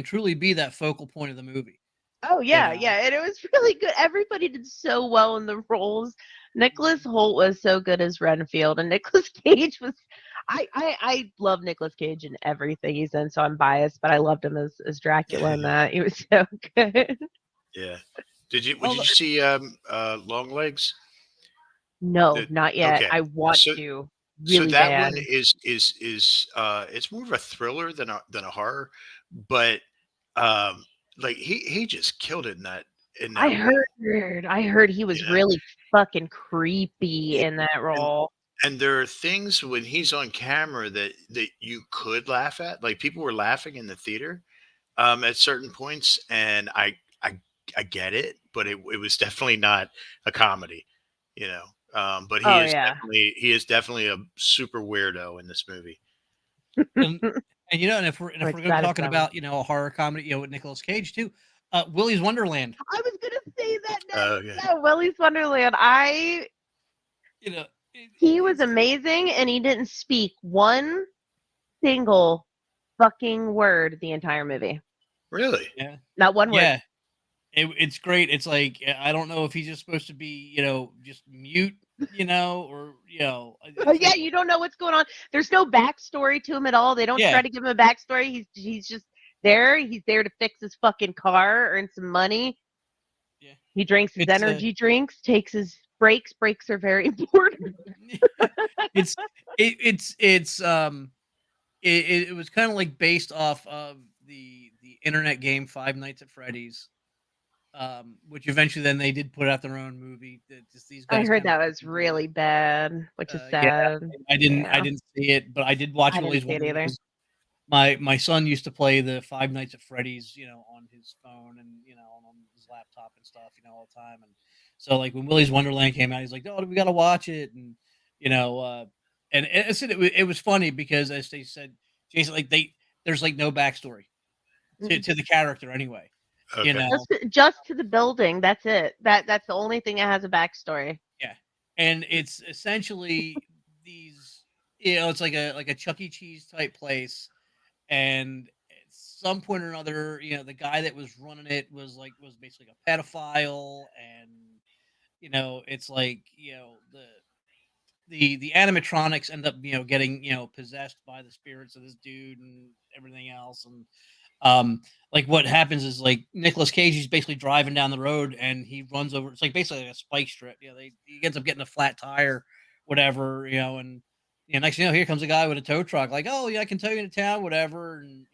truly be that focal point of the movie. Oh You yeah, know, yeah, and it was really good. Everybody did so well in the roles. Nicholas Holt was so good as Renfield, and Nicolas Cage was. I love Nicolas Cage in everything he's in, so I'm biased, but I loved him as Dracula in that. He was so good. Yeah. Did Well, you see Long Legs? No, The not yet. Okay. I want So to so really that one bad. is it's more of a thriller than a horror, but um like he just killed it in I that role, heard he you was know. really fucking creepy Yeah. in that And role. and there are things when he's on camera that you could laugh at. Like people were laughing in the theater at certain points, and I get it, but it was definitely not a comedy, you know. But Oh yeah. he is definitely a super weirdo in this movie. and and I'm if we're going to be excited for talking that one. about a horror comedy, with Nicolas Cage too, Willy's Wonderland. I was gonna say that next. Okay. Yeah, Willy's Wonderland. You know, He was it's amazing, and he didn't speak one single fucking word the entire movie. Really? yeah, Not one word. yeah. It's great. It's like, I don't know if he's just supposed to be just mute, or it's Yeah, like, you don't know what's going on. There's no backstory to him at all. They don't yeah, try to give him a backstory. He's just there. He's there to fix his fucking car, earn some money. yeah. He drinks his It's energy drinks, takes his breaks. Breaks are very important. it's it was kind of like based off of the internet game Five Nights at Freddy's, which eventually then they did put out their own movie. That just these I guys heard kind of that was into it. really bad, which is Yeah, sad. I Yeah, didn't see it, but I did watch I didn't Willy's see it Wonderland either. because my son used to play the Five Nights at Freddy's, on his phone, and on his laptop and stuff, all the time. And so, like, when Willy's Wonderland came out, he's like, "Oh, we got to watch it." And you know, and I said it was funny because, as they said, Jason, like, there's like no backstory to the character anyway. You Okay. know, Just to the building. That's it. That's the only thing that has a backstory. yeah, and it's essentially these, it's like a Chuck E. Cheese type place, and at some point or another, the guy that was running it was basically a pedophile, and it's like the animatronics end up getting possessed by the spirits of this dude and everything else, and like what happens is like Nicolas Cage, he's basically driving down the road and he runs over. It's like basically like a spike strip. He ends up getting a flat tire, whatever. And next thing you know, here comes a guy with a tow truck. Like, oh yeah, I can tow you into town, whatever. And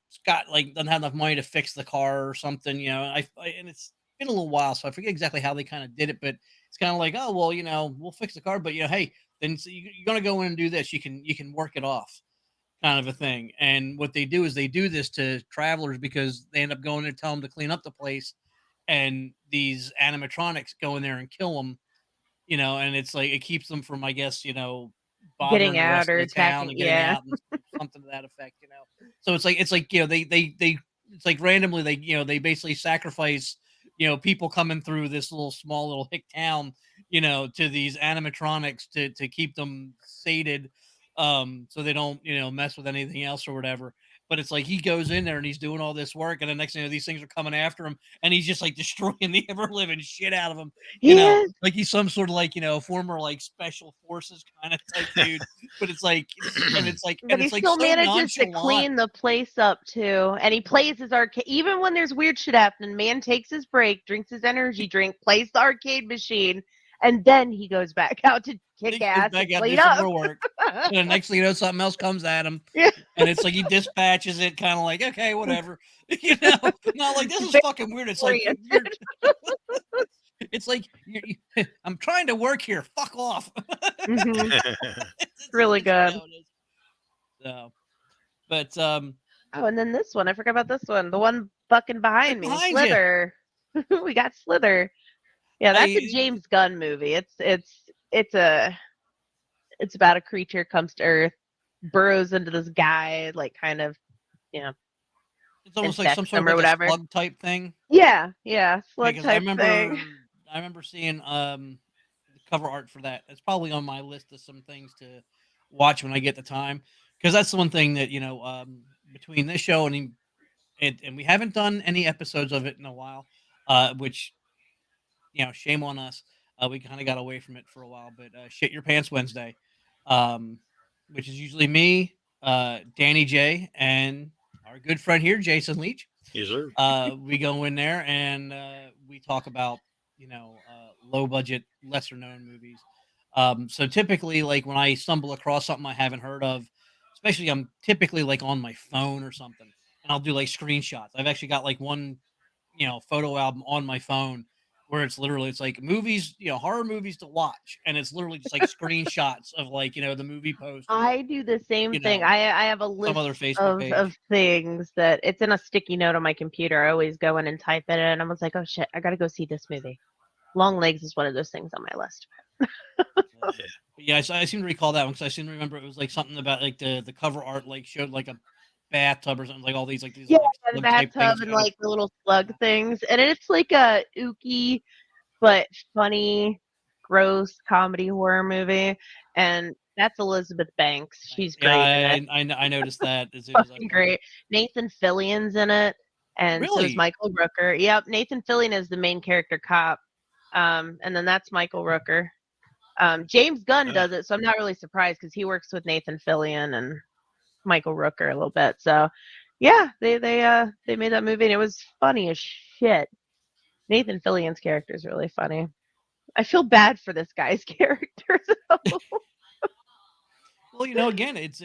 Scott like doesn't have enough money to fix the car or something. And it's been a little while, so I forget exactly how they kind of did it, but it's kind of like, oh well, we'll fix the car, but hey, then you're gonna go in and do this. You can work it off, kind of a thing. And what they do is they do this to travelers because they end up going there, tell them to clean up the place, and these animatronics go in there and kill them. And it's like it keeps them from, I guess, bothering Getting the out rest or of the town attacking. and getting Yeah. out and something to that effect. So it's like they it's like randomly they basically sacrifice people coming through this small little hick town to these animatronics to keep them sated, so they don't mess with anything else or whatever. But it's like he goes in there and he's doing all this work, and the next thing these things are coming after him, and he's just like destroying the ever living shit out of them. Yes. Like he's some sort of like former like special forces kind of type dude. But it's like But he still so manages to nonchalant. clean the place up too, and he plays his arcade. Even when there's weird shit happening, man takes his break, drinks his energy drink, plays the arcade machine, and then he goes back out to kick ass and clean up. More work. And the next thing you know, something else comes at him. Yeah. And it's like he dispatches it, kind of like, okay, whatever. Not like this is fucking weird. It's like it's like I'm trying to work here. Fuck off. It's really good. So, but oh, and then this one, I forgot about this one. The one fucking behind me, Slither. We got Slither. Yeah, that's a James Gunn movie. It's about a creature comes to Earth, burrows into this guy, like kind of, it's almost like some sort of like a slug type thing. Yeah, slug type thing. I remember seeing the cover art for that. It's probably on my list of some things to watch when I get the time, because that's the one thing that between this show and we haven't done any episodes of it in a while, which shame on us. We kind of got away from it for a while, but Shit Your Pants Wednesday, which is usually me, Danny J, and our good friend here, Jason Leach. Yes, sir. We go in there and we talk about low budget, lesser known movies. So typically, like when I stumble across something I haven't heard of, especially I'm typically like on my phone or something, and I'll do like screenshots. I've actually got like one photo album on my phone where it's like movies, horror movies to watch, and it's literally just like screenshots of like the movie poster. I do the same thing. I have a list of things that it's in a sticky note on my computer. I always go in and type it in, and I was like, oh shit, I gotta go see this movie. Long Legs is one of those things on my list. Yeah, I seem to recall that one because I seem to remember it was like something about like the cover art like showed like a bathtub or something, like all these like these like, the bathtub and like the little slug things, and it's like a ooky but funny, gross comedy horror movie, and that's Elizabeth Banks. She's great. I noticed that. As soon as great. Nathan Fillion's in it, and so is Michael Rooker. Yep, Nathan Fillion is the main character cop, and then that's Michael Rooker. James Gunn does it, so I'm not really surprised because he works with Nathan Fillion and Michael Rooker a little bit. So yeah, they made that movie and it was funny as shit. Nathan Fillion's character is really funny. I feel bad for this guy's character though. Well, again, it's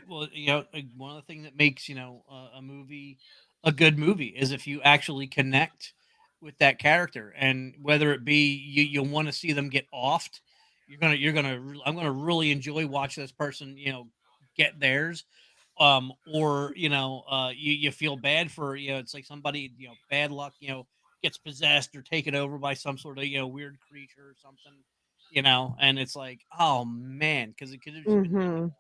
one of the things that makes a movie a good movie is if you actually connect with that character, and whether it be you want to see them get offed, I'm gonna really enjoy watching this person get theirs, or you feel bad for it's like somebody bad luck gets possessed or taken over by some sort of weird creature or something, and it's like, oh man, because it could have been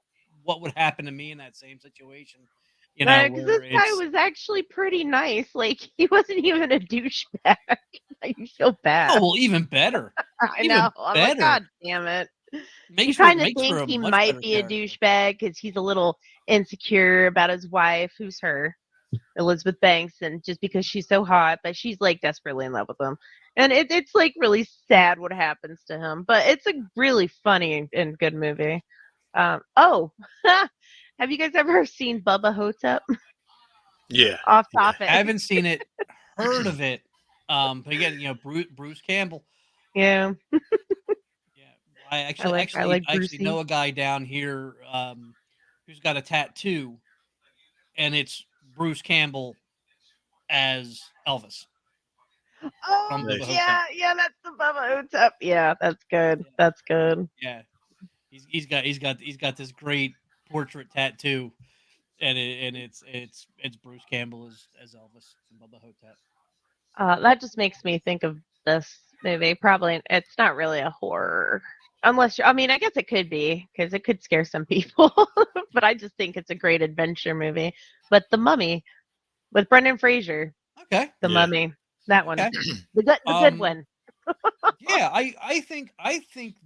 what would happen to me in that same situation. Because this guy was actually pretty nice. Like he wasn't even a douchebag. You feel bad. Oh well, even better. I know. I'm like, God damn it. You Makes for kind of makes for think a he much might better be a character. douchebag because he's a little insecure about his wife, who's her, Elizabeth Banks, and just because she's so hot, but she's like desperately in love with him. And it's like really sad what happens to him, but it's a really funny and good movie. Oh, have you guys ever seen Bubba Hotep? Yeah. Off Yeah. topic. I haven't seen it, heard of it. But again, Bruce Campbell. Yeah, Yeah, I I like actually know Brucey. a guy down here who's got a tattoo, and it's Bruce Campbell as Elvis from Oh Bubba Nice. Hotep. yeah, that's the Bubba Hotep. Yeah, that's good. Yeah, That's good. yeah. He's got this great portrait tattoo, and it's Bruce Campbell as Elvis from Bubba Hotep. That just makes me think of this movie. Probably it's not really a horror, unless I mean, I guess it could be because it could scare some people. But I just think it's a great adventure movie. But The Mummy with Brendan Fraser, Okay, The Yeah. Mummy, that one, okay. the good one. Yeah, I think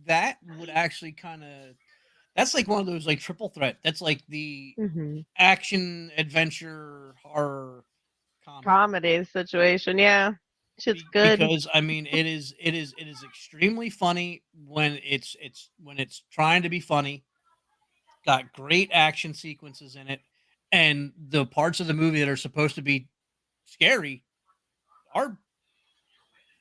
that would actually kind of that's like one of those like triple threat. That's like the Mm-hmm. action, adventure, horror comedy. Comedy situation, yeah, shit's good. Because I mean, it is extremely funny when it's trying to be funny. Got great action sequences in it, and the parts of the movie that are supposed to be scary are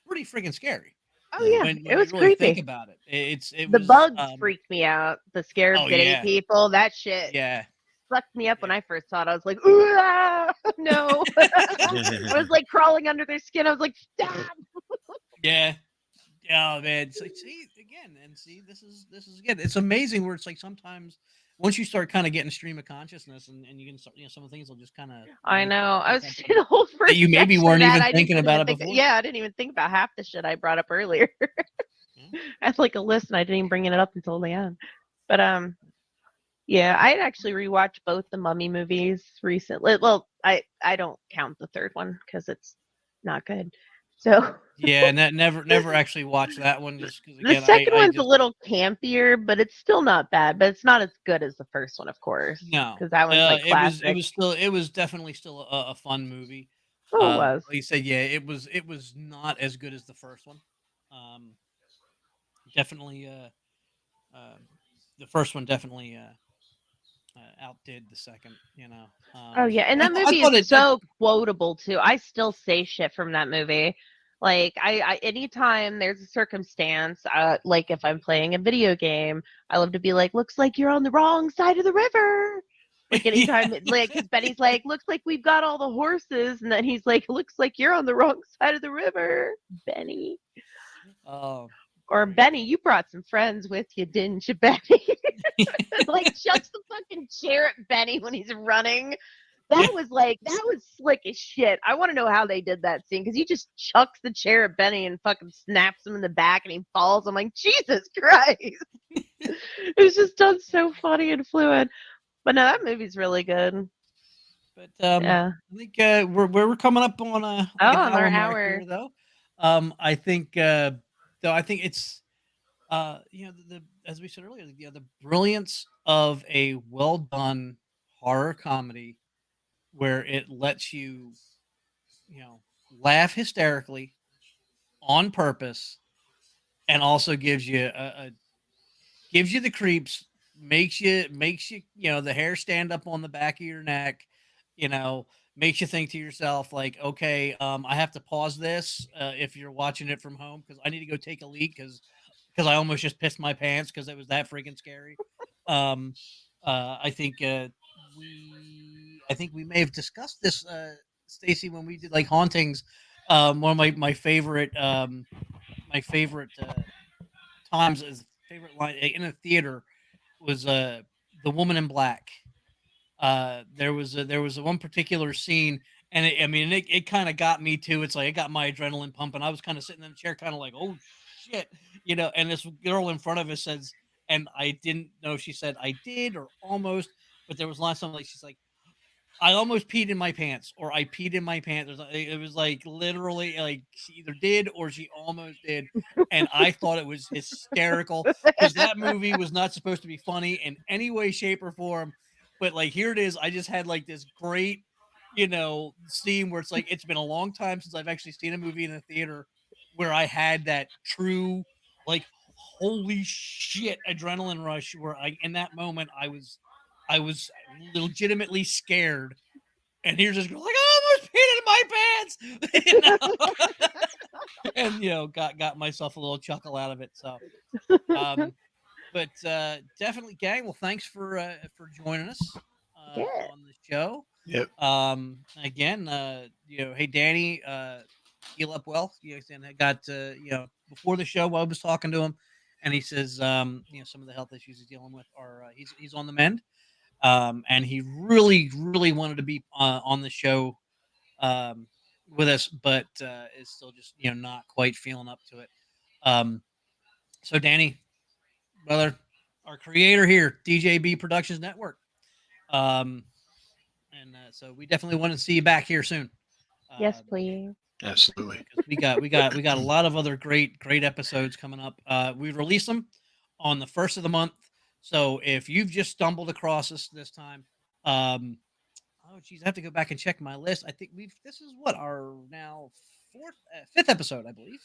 pretty freaking scary Oh Mm. yeah, it when you was really think creepy. about it. It The was bugs freaked me out. The scared oh bitty yeah, people. That shit yeah, sucked me up when yeah. I first saw it. I was like, ooh, ah, no. I was like crawling under their skin. I was like, stop. Yeah. Oh man, it's like see again, and see this is again. It's amazing where it's like sometimes once you start kind of getting stream of consciousness, and you can start, some of the things will just kind of I make know. I was something the whole that first you maybe section of weren't that. even I didn't thinking even about it think. before. Yeah, I didn't even think about half the shit I brought up earlier. Yeah. I had like a list, and I didn't even bring it up until the end. But yeah, I actually rewatched both the Mummy movies recently. Well, I don't count the third one because it's not good. So Yeah, and that never actually watched that one just because the again second I one's a just little campier, but it's still not bad. But it's not as good as the first one, of course, no. because that one's like It classic. was still it was definitely still a fun movie. Oh, it was. Like you said, yeah, it was not as good as the first one. Um, definitely uh, the first one definitely outdid the second. Oh yeah, and that I movie is thought it. so quotable too. I still say shit from that movie. Like I anytime there's a circumstance, like if I'm playing a video game, I love to be like, "Looks like you're on the wrong side of the river." Like anytime, Yeah. like because Benny's like, "Looks like we've got all the horses," and then he's like, "Looks like you're on the wrong side of the river, Benny." Oh, Or great. Benny, you brought some friends with you, didn't you, Benny? Like chucks the fucking chair at Benny when he's running. Yeah. That was slick as shit. I want to know how they did that scene because he just chucks the chair at Benny and fucking snaps him in the back and he falls. I'm like, Jesus Christ. It was just done so funny and fluid. But no, that movie's really good. But Yeah. I think we're coming up on Oh, like an on our hour mark hour. here though. I think though I think it's the as we said earlier, the brilliance of a well done horror comedy where it lets you laugh hysterically on purpose and also gives you the creeps, makes you the hair stand up on the back of your neck, you know, makes you think to yourself like, okay, I have to pause this if you're watching it from home because I need to go take a leak because I almost just pissed my pants because it was that freaking scary. Um, I think I think we may have discussed this, Stacy, when we did like hauntings. One of my favorite times is favorite line in a theater was the woman in black. There was a one particular scene, and I mean it kind of got me too. It's like it got my adrenaline pumping. I was kind of sitting in the chair, kind of like, oh shit, And this girl in front of us says, and I didn't know if she said I did or almost, but there was last time like she's like, I almost peed in my pants, or I peed in my pants. It was like literally like she either did or she almost did. And I thought it was hysterical because that movie was not supposed to be funny in any way, shape, or form. But like here it is. I just had like this great, scene where it's like it's been a long time since I've actually seen a movie in the theater where I had that true, like, holy shit adrenaline rush where in that moment I was legitimately scared, and here's this girl like, I almost peed in my pants, and got myself a little chuckle out of it. So, um, but definitely, gang. Well, thanks for joining us Yeah. on the show. Yep. Again, hey Danny, heal up well. And I got before the show, I was talking to him, and he says, some of the health issues he's dealing with are he's on the mend. And he really, really wanted to be on the show with us, but is still just not quite feeling up to it. So Danny, brother, our creator here, DJB Productions Network, and so we definitely want to see you back here soon. Yes, please. Absolutely. Because we got a lot of other great episodes coming up. We release them on the 1st of the month. So if you've just stumbled across us this time, oh geez, I have to go back and check my list. I think this is what our now fifth episode, I believe.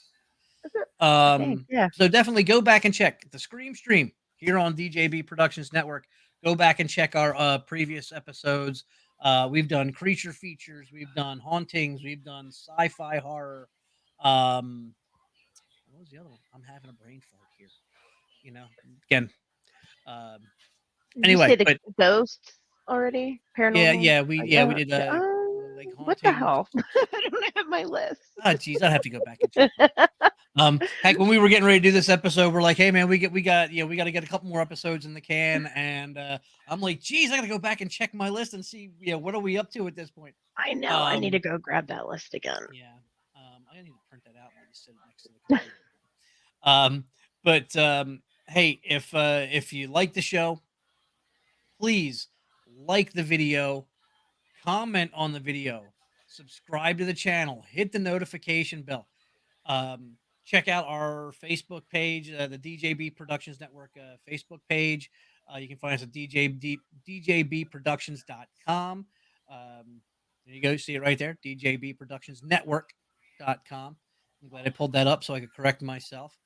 Yeah. So definitely go back and check the Scream Stream here on DJB Productions Network. Go back and check our previous episodes. We've done creature features, we've done hauntings, we've done sci-fi horror. What was the other one? I'm having a brain fart here. Again. Did Anyway, you say the ghosts already? Paranormal? yeah, we did. Like what the hauntings. hell? I don't have my list. Oh, geez, I'd have to go back and check. Heck, when we were getting ready to do this episode, we're like, hey man, we got to get a couple more episodes in the can, and I'm like, geez, I got to go back and check my list and see, what are we up to at this point? I know. I need to go grab that list again. Yeah, I need to print that out and just sit it next to the computer. Hey, if you like the show, please like the video, comment on the video, subscribe to the channel, hit the notification bell. Check out our Facebook page, the DJB Productions Network Facebook page. You can find us at djbproductions.com. There you go. See it right there, djbproductionsnetwork.com. I'm glad I pulled that up so I could correct myself.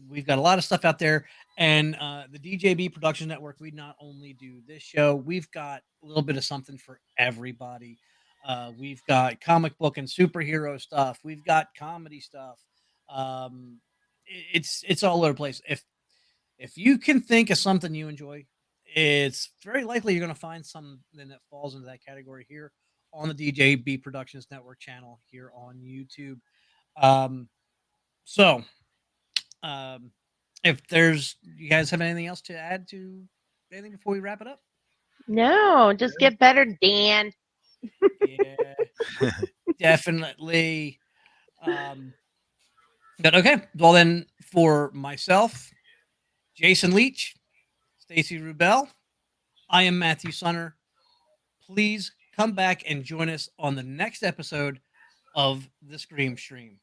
We've got a lot of stuff out there. And the DJB Productions Network, we not only do this show, we've got a little bit of something for everybody. We've got comic book and superhero stuff. We've got comedy stuff. It's all over the place. If you can think of something you enjoy, it's very likely you're going to find something that falls into that category here on the DJB Productions Network channel here on YouTube. If you guys have anything else to add to anything before we wrap it up? No, just get better, Dan. Yeah, definitely. But okay, well then, for myself, Jason Leach, Stacy Rubel, I am Matthew Sunner. Please come back and join us on the next episode of the Scream Stream.